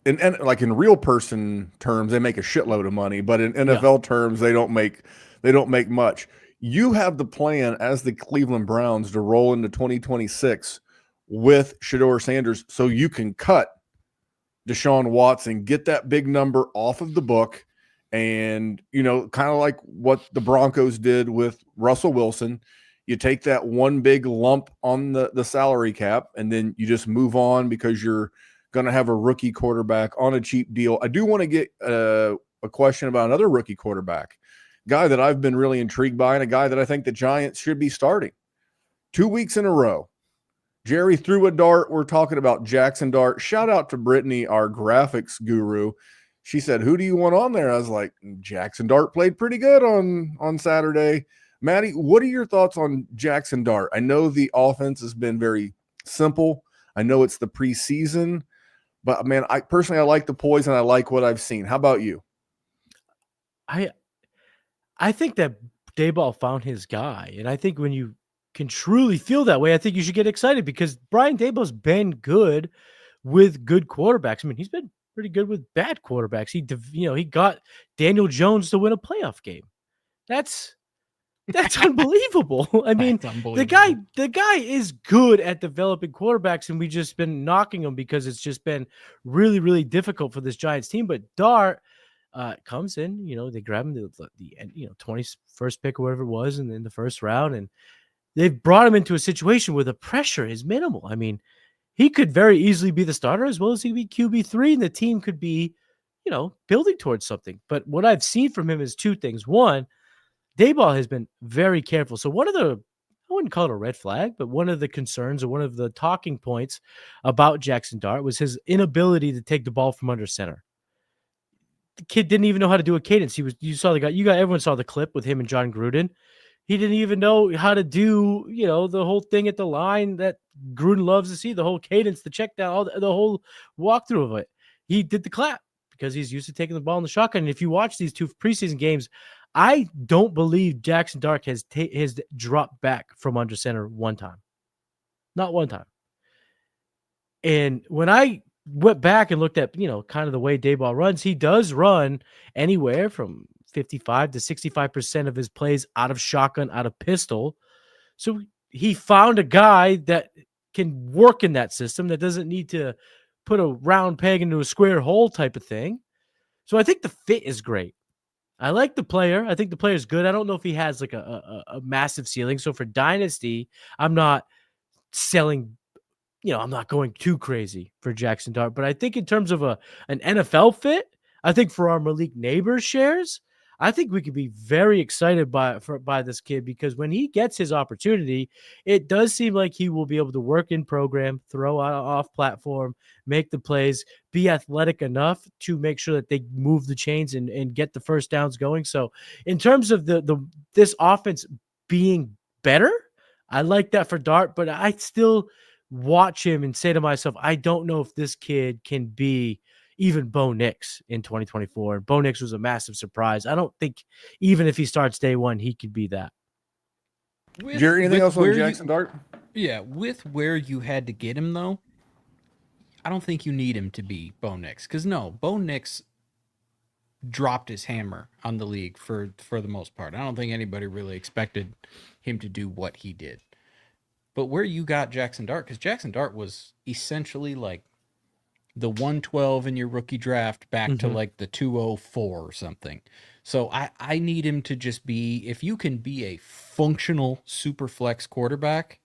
And like in real person terms, they make a shitload of money, but in NFL terms, they don't make much. You have the plan as the Cleveland Browns to roll into 2026 with Shedeur Sanders, so you can cut Deshaun Watson, get that big number off of the book, and kind of like what the Broncos did with Russell Wilson. You take that one big lump on the salary cap, and then you just move on, because you're going to have a rookie quarterback on a cheap deal. I do want to get a question about another rookie quarterback, guy that I've been really intrigued by, and a guy that I think the Giants should be starting. 2 weeks in a row, Jerry threw a dart. We're talking about Jackson Dart. Shout out to Brittany, our graphics guru. She said, "Who do you want on there?" I was like, Jackson Dart played pretty good on Saturday. Matty, what are your thoughts on Jackson Dart? I know the offense has been very simple. I know it's the preseason, but man, I like the poise, and I like what I've seen. How about you? I think that Daboll found his guy, and I think when you can truly feel that way, I think you should get excited, because Brian Daboll's been good with good quarterbacks. I mean, he's been pretty good with bad quarterbacks. He got Daniel Jones to win a playoff game. That's unbelievable. I mean, the guy is good at developing quarterbacks, and we've just been knocking him because it's just been really, really difficult for this Giants team. But Dart comes in, they grab him the 21st pick or whatever it was, and in the first round, and they've brought him into a situation where the pressure is minimal. I mean, he could very easily be the starter, as well as he could be QB3, and the team could be, building towards something. But what I've seen from him is two things. One, Daboll has been very careful. So I wouldn't call it a red flag, but one of the concerns, or one of the talking points about Jackson Dart, was his inability to take the ball from under center. The kid didn't even know how to do a cadence. Everyone saw the clip with him and John Gruden. He didn't even know how to do, the whole thing at the line that Gruden loves to see, the whole cadence, the check down, the whole walkthrough of it. He did the clap because he's used to taking the ball in the shotgun. And if you watch these two preseason games, I don't believe Jackson Dart has dropped back from under center one time. Not one time. And when I went back and looked at, kind of the way Daboll runs, he does run anywhere from 55 to 65% of his plays out of shotgun, out of pistol. So he found a guy that can work in that system, that doesn't need to put a round peg into a square hole type of thing. So I think the fit is great. I like the player. I think the player's good. I don't know if he has like a massive ceiling. So for Dynasty, I'm not selling, I'm not going too crazy for Jackson Dart. But I think in terms of an NFL fit, I think for our Malik Neighbors shares, I think we could be very excited by this kid, because when he gets his opportunity, it does seem like he will be able to work in program, throw off platform, make the plays, be athletic enough to make sure that they move the chains and get the first downs going. So in terms of this offense being better, I like that for Dart, but I still watch him and say to myself, I don't know if this kid can be even Bo Nix in 2024. Bo Nix was a massive surprise. I don't think even if he starts day one, he could be that. Jerry, anything else on Jackson Dart? Yeah, with where you had to get him, though, I don't think you need him to be Bo Nix. Because, no, Bo Nix dropped his hammer on the league for the most part. I don't think anybody really expected him to do what he did. But where you got Jackson Dart, because Jackson Dart was essentially like the 112 in your rookie draft back to like the 204 or something. So I need him to just be, if you can be a functional super flex quarterback,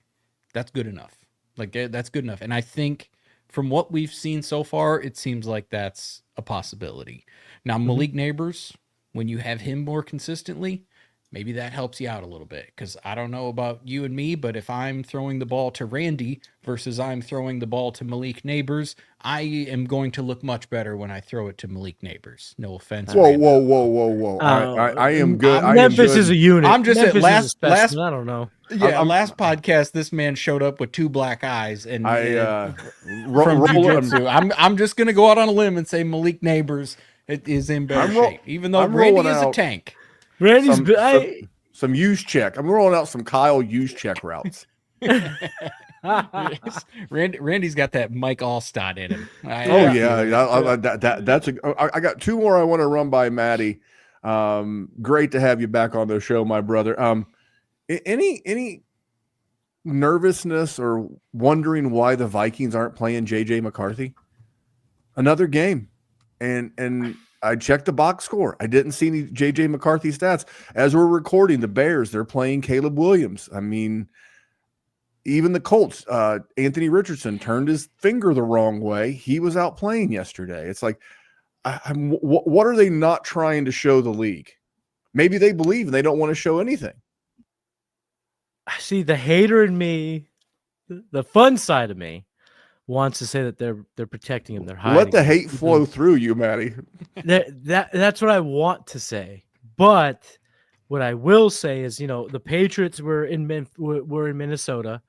that's good enough. Like, that's good enough. And I think from what we've seen so far, it seems like that's a possibility. Now, Malik Neighbors, when you have him more consistently, maybe that helps you out a little bit, because I don't know about you and me, but if I'm throwing the ball to Randy versus I'm throwing the ball to Malik Neighbors, I am going to look much better when I throw it to Malik Neighbors. No offense. Whoa, Randy. whoa. I am good. Memphis is a unit. I'm just Memphis at is a specimen. I don't know. Yeah, last podcast, this man showed up with 2 black eyes and from roll jiu-jitsu. I'm just gonna go out on a limb and say Malik Neighbors is in better shape, even though Randy is a tank. Randy's some use check. I'm rolling out some Kyle use check routes. Randy's got that Mike Allstott in him. I got 2 more I want to run by Matty. Great to have you back on the show, my brother. Any nervousness or wondering why the Vikings aren't playing JJ McCarthy? Another game, and I checked the box score. I didn't see any JJ McCarthy stats. As we're recording, the Bears, they're playing Caleb Williams. I mean, even the Colts, Anthony Richardson turned his finger the wrong way. He was out playing yesterday. It's like, what are they not trying to show the league? Maybe they believe and they don't want to show anything. I see the hater in me, the fun side of me, wants to say that they're protecting him. They're hiding. Let the hate flow through you, Matty. That's what I want to say. But what I will say is, the Patriots were in Minnesota.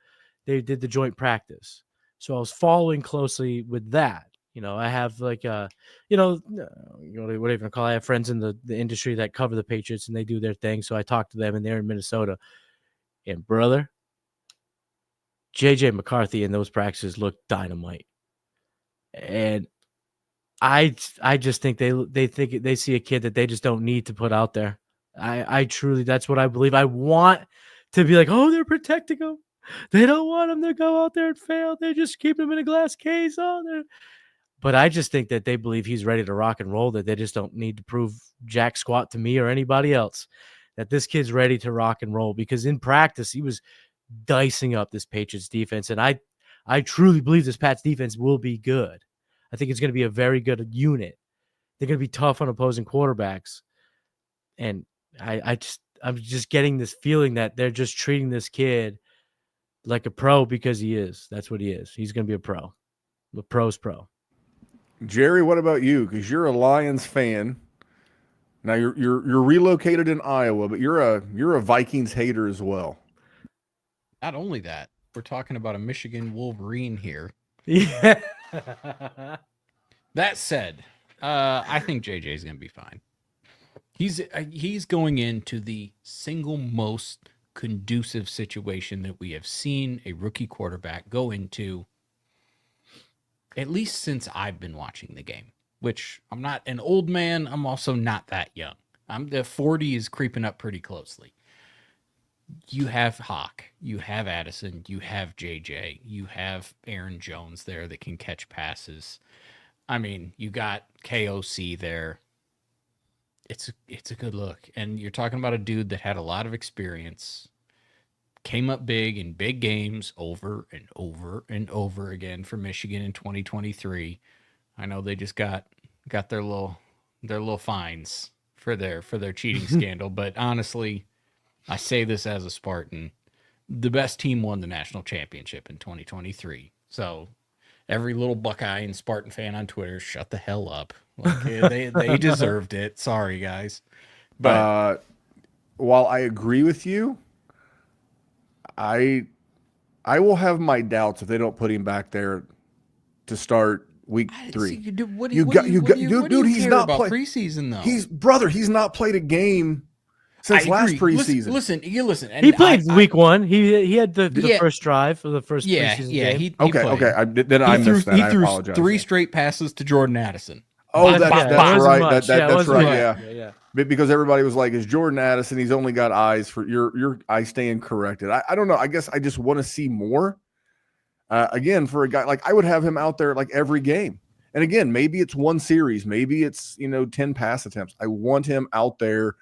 They did the joint practice, so I was following closely with that. I have like whatever you call it. I have friends in the industry that cover the Patriots and they do their thing. So I talked to them and they're in Minnesota. And brother, JJ McCarthy in those practices looked dynamite. And I just think they see a kid that they just don't need to put out there. I truly, that's what I believe. I want to be like, oh, they're protecting him. They don't want him to go out there and fail. They're just keeping him in a glass case. But I just think that they believe he's ready to rock and roll, that they just don't need to prove jack squat to me or anybody else, that this kid's ready to rock and roll, because in practice, he was dicing up this Patriots defense. And I truly believe this Pats defense will be good. I think it's going to be a very good unit. They're going to be tough on opposing quarterbacks. And I'm just getting this feeling that they're just treating this kid like a pro because he is. That's what he is. He's going to be a pro. The pro's pro. Jerry, what about you? Because you're a Lions fan. Now you're relocated in Iowa, but you're a Vikings hater as well. Not only that, we're talking about a Michigan Wolverine here. Yeah. That said, I think JJ's going to be fine. He's going into the single most conducive situation that we have seen a rookie quarterback go into, at least since I've been watching the game, which I'm not an old man. I'm also not that young. The 40 is creeping up pretty closely. You have Hawk, you have Addison, you have JJ, you have Aaron Jones there that can catch passes. I mean, you got KOC there. it's a good look. And you're talking about a dude that had a lot of experience, came up big in big games over and over and over again for Michigan in 2023. I know they just got their little fines for their cheating scandal, but honestly, I say this as a Spartan, the best team won the national championship in 2023. So every little Buckeye and Spartan fan on Twitter, shut the hell up. Like, they deserved it. Sorry, guys. But while I agree with you, I will have my doubts if they don't put him back there to start week 3. Dude, he's not about played preseason though. He's not played a game since last preseason. Listen. And he played week 1. He had the first drive for the first preseason game. He okay. I missed that. He I threw apologize. 3 straight passes to Jordan Addison. Oh, that's right. That's right. Yeah. Because everybody was like, "Is Jordan Addison? He's only got eyes for your I stand corrected." I don't know. I guess I just want to see more. Again, for a guy like I would have him out there like every game. And again, maybe it's one series, maybe it's 10 pass attempts. I want him out there.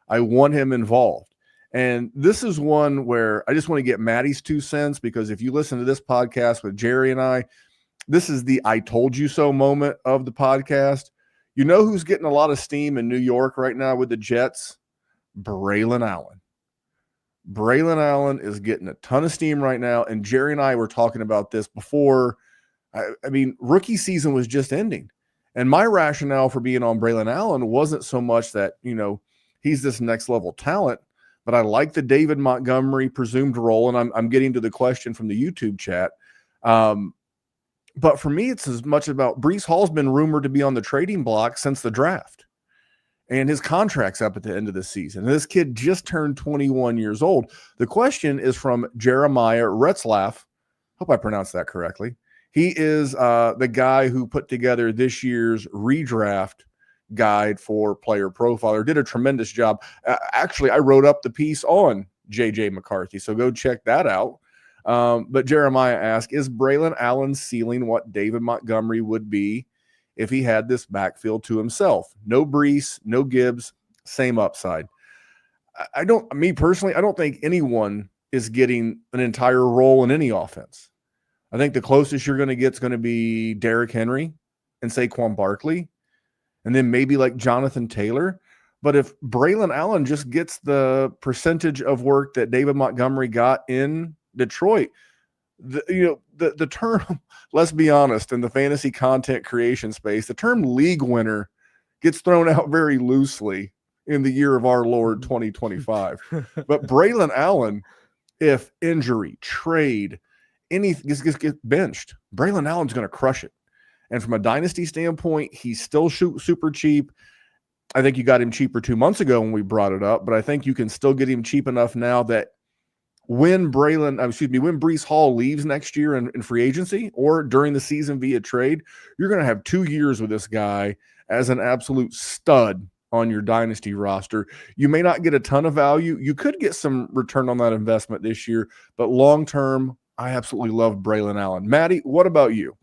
I want him involved. And this is one where I just want to get Matty's 2 cents, because if you listen to this podcast with Jerry and I, this is the I told you so moment of the podcast. You know who's getting a lot of steam in New York right now with the Jets? Braylon Allen. Braylon Allen is getting a ton of steam right now, and Jerry and I were talking about this before. I mean, rookie season was just ending, and my rationale for being on Braylon Allen wasn't so much that, he's this next level talent, but I like the David Montgomery presumed role, and I'm getting to the question from the YouTube chat. But for me, it's as much about Breece Hall's been rumored to be on the trading block since the draft. And his contract's up at the end of the season. And this kid just turned 21 years old. The question is from Jeremiah Retzlaff. Hope I pronounced that correctly. He is the guy who put together this year's redraft guide for Player Profiler. Did a tremendous job. Actually, I wrote up the piece on J.J. McCarthy, so go check that out. But Jeremiah asked, is Braylon Allen's ceiling what David Montgomery would be if he had this backfield to himself? No Breece, no Gibbs, same upside. Me personally, I don't think anyone is getting an entire role in any offense. I think the closest you're going to get is going to be Derrick Henry and Saquon Barkley, and then maybe like Jonathan Taylor. But if Braylon Allen just gets the percentage of work that David Montgomery got in Detroit, the term, let's be honest, in the fantasy content creation space, the term league winner gets thrown out very loosely in the year of our Lord 2025. But Braylon Allen, if injury, trade, anything gets benched, Braylon Allen's going to crush it. And from a dynasty standpoint, he's still super cheap. I think you got him cheaper 2 months ago when we brought it up, but I think you can still get him cheap enough now that when Breece Hall leaves next year in free agency or during the season via trade, you're going to have 2 years with this guy as an absolute stud on your dynasty roster. You may not get a ton of value. You could get some return on that investment this year, but long-term, I absolutely love Braylon Allen. Matty, what about you?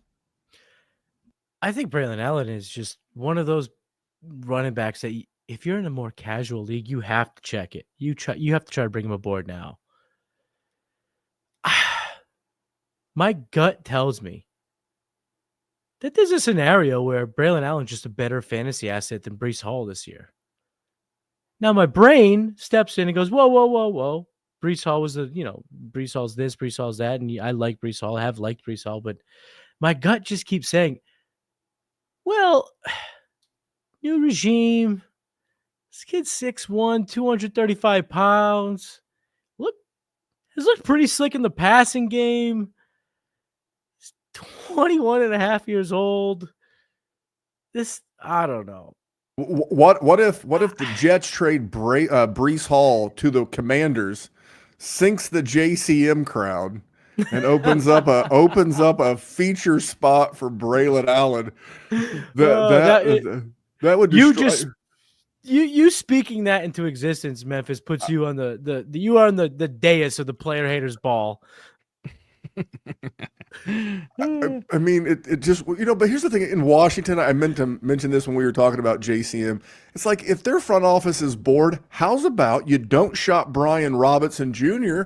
I think Braylon Allen is just one of those running backs that if you're in a more casual league, you have to check it. You have to try to bring him aboard now. My gut tells me that there's a scenario where Braylon Allen's just a better fantasy asset than Breece Hall this year. Now my brain steps in and goes, whoa. Breece Hall was Breece Hall's this, Breece Hall's that, and I like Breece Hall. I have liked Breece Hall, but my gut just keeps saying, well, new regime. This kid's 6'1", 235 pounds. He's looked pretty slick in the passing game. He's 21 and a half years old. I don't know. What if the Jets trade Breece Hall to the Commanders, sinks the JCM crowd, and opens up a feature spot for Braylon Allen? That would destroy. You speaking that into existence, Memphis, puts you on you are on the dais of the player haters ball. I mean, it just, but here's the thing. In Washington, I meant to mention this when we were talking about JCM. It's like, if their front office is bored, how's about you don't shop Brian Robinson Jr.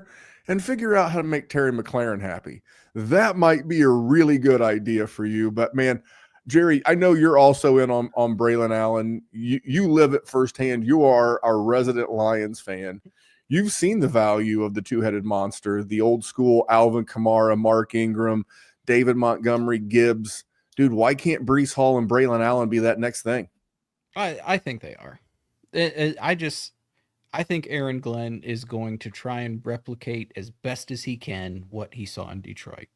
and figure out how to make Terry McLaurin happy? That might be a really good idea for you. But man, Jerry, I know you're also in on Braylon Allen. You live it firsthand. You are our resident Lions fan. You've seen the value of the two-headed monster, the old school Alvin Kamara, Mark Ingram, David Montgomery, Gibbs. Dude, why can't Breece Hall and Braylon Allen be that next thing? I think they are. I think Aaron Glenn is going to try and replicate as best as he can what he saw in Detroit.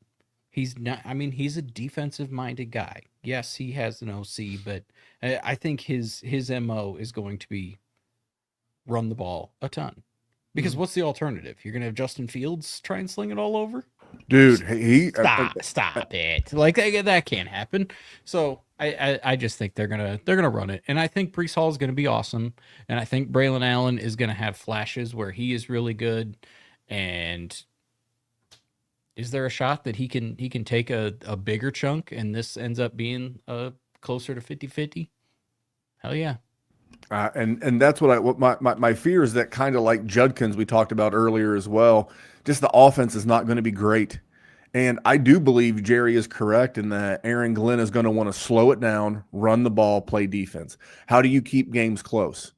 He's not, I mean, he's a defensive minded guy. Yes, he has an OC, but I think his MO is going to be run the ball a ton. Because what's the alternative? You're going to have Justin Fields try and sling it all over? Dude, Stop it. Like that can't happen. So I just think they're gonna run it. And I think Breece Hall is gonna be awesome. And I think Braylon Allen is gonna have flashes where he is really good. And is there a shot that he can take a bigger chunk and this ends up being closer to 50-50? Hell yeah. And that's what my fear is, that kind of like Judkins we talked about earlier as well. Just the offense is not going to be great. And I do believe Jerry is correct in that Aaron Glenn is going to want to slow it down, run the ball, play defense. How do you keep games close?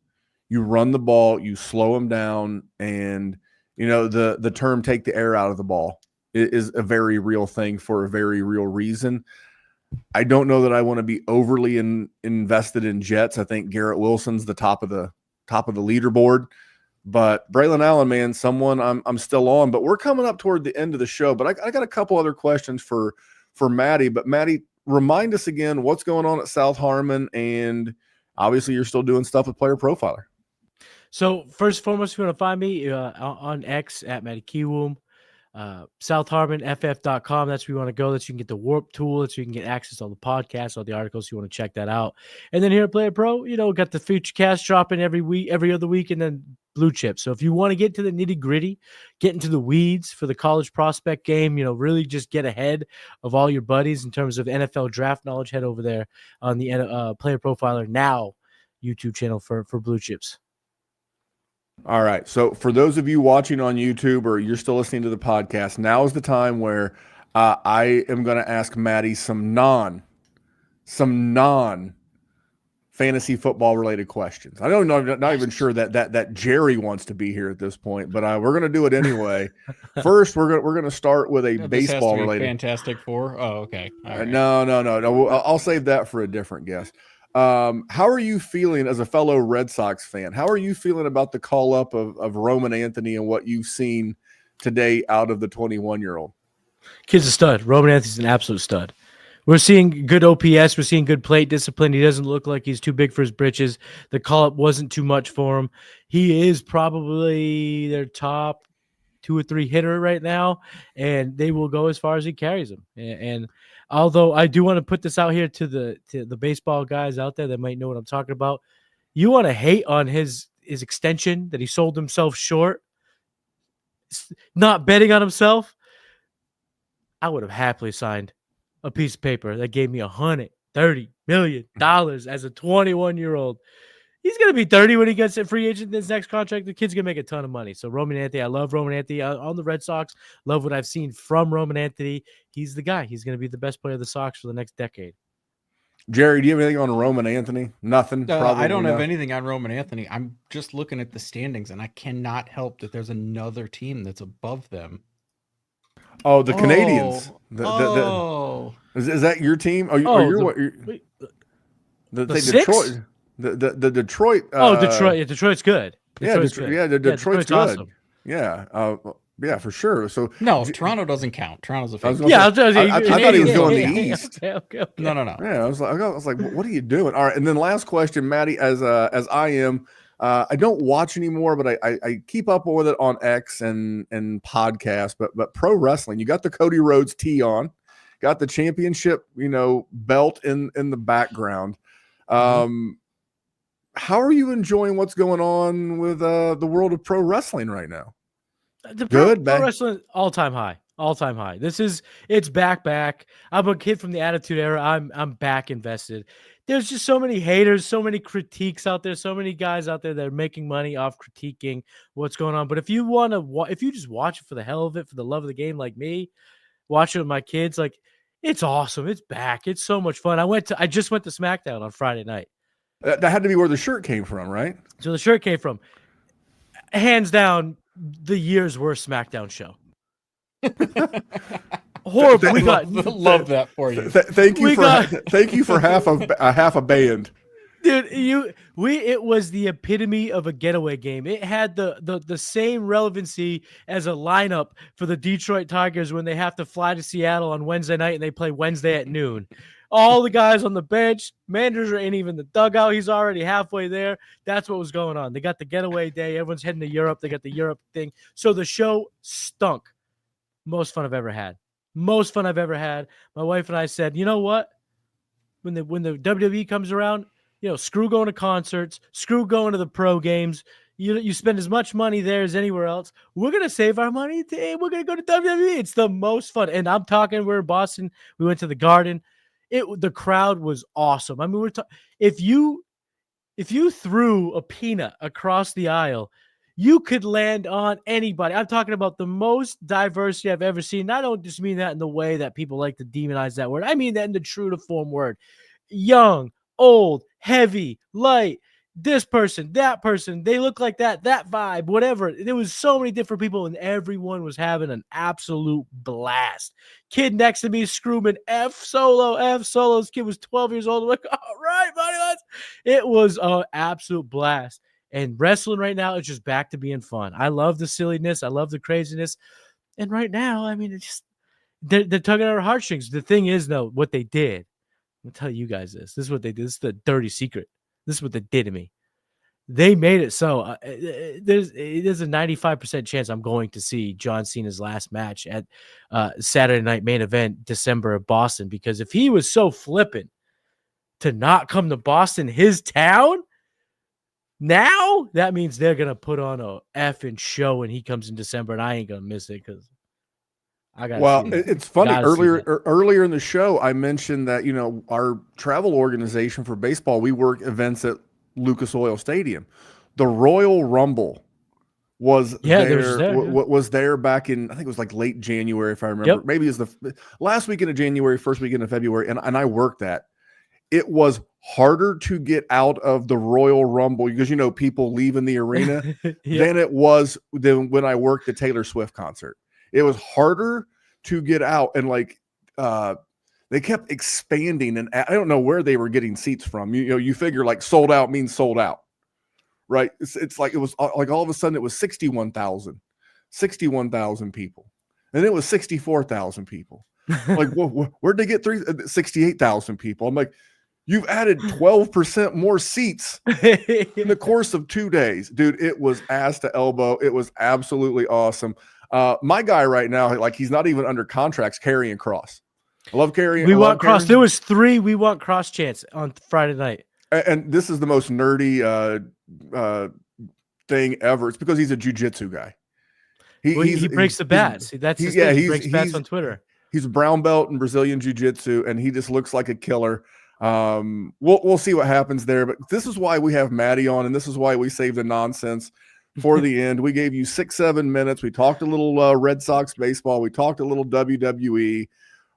You run the ball, you slow them down, and the term "take the air out of the ball" is a very real thing for a very real reason. I don't know that I want to be overly invested in Jets. I think Garrett Wilson's the top of the leaderboard, but Braylon Allen, man, someone I'm still on. But we're coming up toward the end of the show. But I got a couple other questions for Matty. But Matty, remind us again what's going on at South Harmon, and obviously you're still doing stuff with Player Profiler. So first and foremost, if you want to find me on X at Matty Kiwoom. SouthHarmonFF.com. That's where you want to go. That's where you can get the Warp tool. That's where you can get access to all the podcasts, all the articles. You want to check that out. And then here at Player Pro, got the feature cast dropping every week, every other week, and then blue chip. So if you want to get to the nitty gritty, get into the weeds for the college prospect game, really just get ahead of all your buddies in terms of NFL draft knowledge, head over there on the Player Profiler Now YouTube channel for blue chips. All right. So for those of you watching on YouTube or you're still listening to the podcast, now is the time where I am going to ask Matty some non fantasy football related questions. I don't know, I'm not even sure that Jerry wants to be here at this point, but we're going to do it anyway. First, we're going to start with a baseball related. Fantastic Four. Oh, okay. All right. No. I'll save that for a different guest. How are you feeling as a fellow Red Sox fan? How are you feeling about the call up of Roman Anthony and what you've seen today out of the 21-year-old? Kid's a stud. Roman Anthony's an absolute stud. We're seeing good OPS. We're seeing good plate discipline. He doesn't look like he's too big for his britches. The call up wasn't too much for him. He is probably their top 2 or 3 hitter right now, and they will go as far as he carries them. And although I do want to put this out here to the baseball guys out there that might know what I'm talking about, you want to hate on his extension that he sold himself short, not betting on himself. I would have happily signed a piece of paper that gave me $130 million as a 21-year-old. He's going to be 30 when he gets a free agent in his next contract. The kid's going to make a ton of money. So Roman Anthony, I love Roman Anthony on the Red Sox. Love what I've seen from Roman Anthony. He's the guy. He's going to be the best player of the Sox for the next decade. Jerry, do you have anything on Roman Anthony? Nothing? I don't have anything on Roman Anthony. I'm just looking at the standings, and I cannot help that there's another team that's above them. Oh, the Canadians. Is that your team? The Six? Detroit. The Detroit. Detroit. Yeah, Detroit's good. Detroit's good. Awesome. Yeah. Yeah, for sure. So no, Toronto doesn't count. Toronto's a fake. I thought he was doing the East. Okay. No. Yeah, I was like, what are you doing? All right, and then last question, Matty, as I am, I don't watch anymore, but I keep up with it on X and podcasts. But pro wrestling, you got the Cody Rhodes tee on, got the championship, belt in the background. How are you enjoying what's going on with the world of pro wrestling right now? Pro wrestling all-time high. All-time high. It's back. I'm a kid from the Attitude Era. I'm back invested. There's just so many haters, so many critiques out there, so many guys out there that are making money off critiquing what's going on. But if you if you just watch it for the hell of it, for the love of the game, like me, watch it with my kids, like it's awesome. It's back. It's so much fun. I just went to SmackDown on Friday night. That had to be where the shirt came from, right? So the shirt came from, hands down, the year's worst SmackDown show. Horrible. We got love that for you. Thank you for half a band. Dude, it was the epitome of a getaway game. It had the same relevancy as a lineup for the Detroit Tigers when they have to fly to Seattle on Wednesday night and they play Wednesday at noon. All the guys on the bench, manager ain't even the dugout. He's already halfway there. That's what was going on. They got the getaway day. Everyone's heading to Europe. They got the Europe thing. So the show stunk. Most fun I've ever had. Most fun I've ever had. My wife and I said, you know what? When the WWE comes around, screw going to concerts, screw going to the pro games. You spend as much money there as anywhere else. We're going to save our money. We're going to go to WWE. It's the most fun. And I'm talking, we're in Boston. We went to the Garden. The crowd was awesome. I mean, if you threw a peanut across the aisle, you could land on anybody. I'm talking about the most diversity I've ever seen. I don't just mean that in the way that people like to demonize that word. I mean that in the true to form word. Young, old, heavy, light, this person, that person, they look like that vibe, whatever. There was so many different people, and everyone was having an absolute blast. Kid next to me screaming F solo. This kid was 12 years old. I'm like, all right, buddy, it was an absolute blast. And wrestling right now is just back to being fun. I love the silliness. I love the craziness. And right now, I mean, it's just they're tugging at our heartstrings. The thing is, though, what they did, I'll tell you guys this. This is what they did. This is the dirty secret. This is what they did to me. They made it so there's a 95% chance I'm going to see John Cena's last match at Saturday Night Main Event, December of Boston, because if he was so flippant to not come to Boston, his town, now that means they're going to put on a effing show when he comes in December, and I ain't going to miss it because I got. Well, it's funny. Earlier in the show, I mentioned that, our travel organization for baseball, we work events at Lucas Oil Stadium. The Royal Rumble was there back in, I think it was like late January, if I remember. Yep. Maybe it's the last weekend of January, first weekend of February, and I worked that. It was harder to get out of the Royal Rumble because, people leave in the arena than it was when I worked the Taylor Swift concert. It was harder to get out, and they kept expanding, and I don't know where they were getting seats from. You figure like sold out means sold out, right? It's like it was like all of a sudden it was 61,000 people, and it was 64,000 people. Like, where'd they get 68,000 people? I'm like, you've added 12% more seats in the course of 2 days, dude. It was ass to elbow. It was absolutely awesome. My guy right now, like, he's not even under contracts, Karrion Kross. I love Karrion. We want Kross. There was 3 we want Kross chants on Friday night. And this is the most nerdy thing ever. It's because he's a jiu-jitsu guy. He breaks the bats. That's his thing. He breaks bats on Twitter. He's a brown belt in Brazilian jiu-jitsu, and he just looks like a killer. We'll see what happens there, but this is why we have Matty on, and this is why we save the nonsense for the end. We gave you 6-7 minutes. We talked a little Red Sox baseball. We talked a little WWE,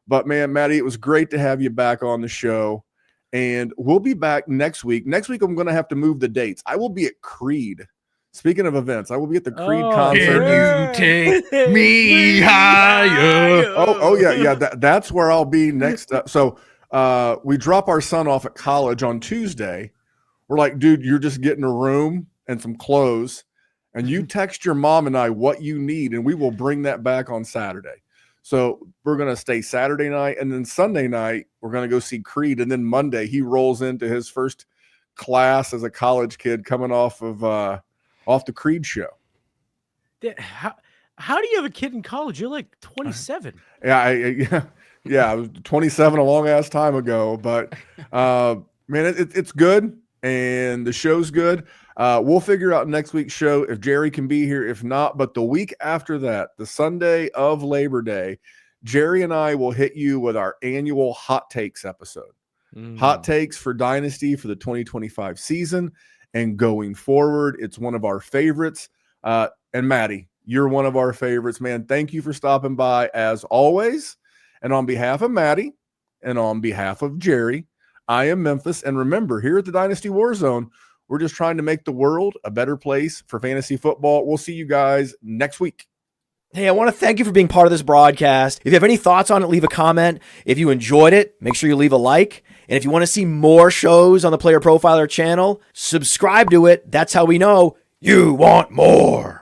but man, Matty, it was great to have you back on the show, and we'll be back next week. Next week, I'm going to have to move the dates. I will be at Creed. Speaking of events, I will be at the Creed concert. Can you take me higher? Oh yeah. That's where I'll be next. So we drop our son off at college on Tuesday. We're like, dude, you're just getting a room and some clothes, and you text your mom and I what you need, and we will bring that back on Saturday. So we're going to stay Saturday night, and then Sunday night, we're going to go see Creed. And then Monday, he rolls into his first class as a college kid coming off the Creed show. How do you have a kid in college? You're like 27. Yeah, I was 27 a long ass time ago, but man, it's good. and the show's good. We'll figure out next week's show if Jerry can be here. If not, but the week after that, the Sunday of Labor Day, Jerry and I will hit you with our annual Hot Takes episode. Hot Takes for Dynasty for the 2025 season and going forward. It's one of our favorites. And Matty, you're one of our favorites, man. Thank you for stopping by as always. And on behalf of Matty and on behalf of Jerry, I am Memphis. And remember, here at the Dynasty WarZone, we're just trying to make the world a better place for fantasy football. We'll see you guys next week. Hey, I want to thank you for being part of this broadcast. If you have any thoughts on it, leave a comment. If you enjoyed it, make sure you leave a like. And if you want to see more shows on the Player Profiler channel, subscribe to it. That's how we know you want more.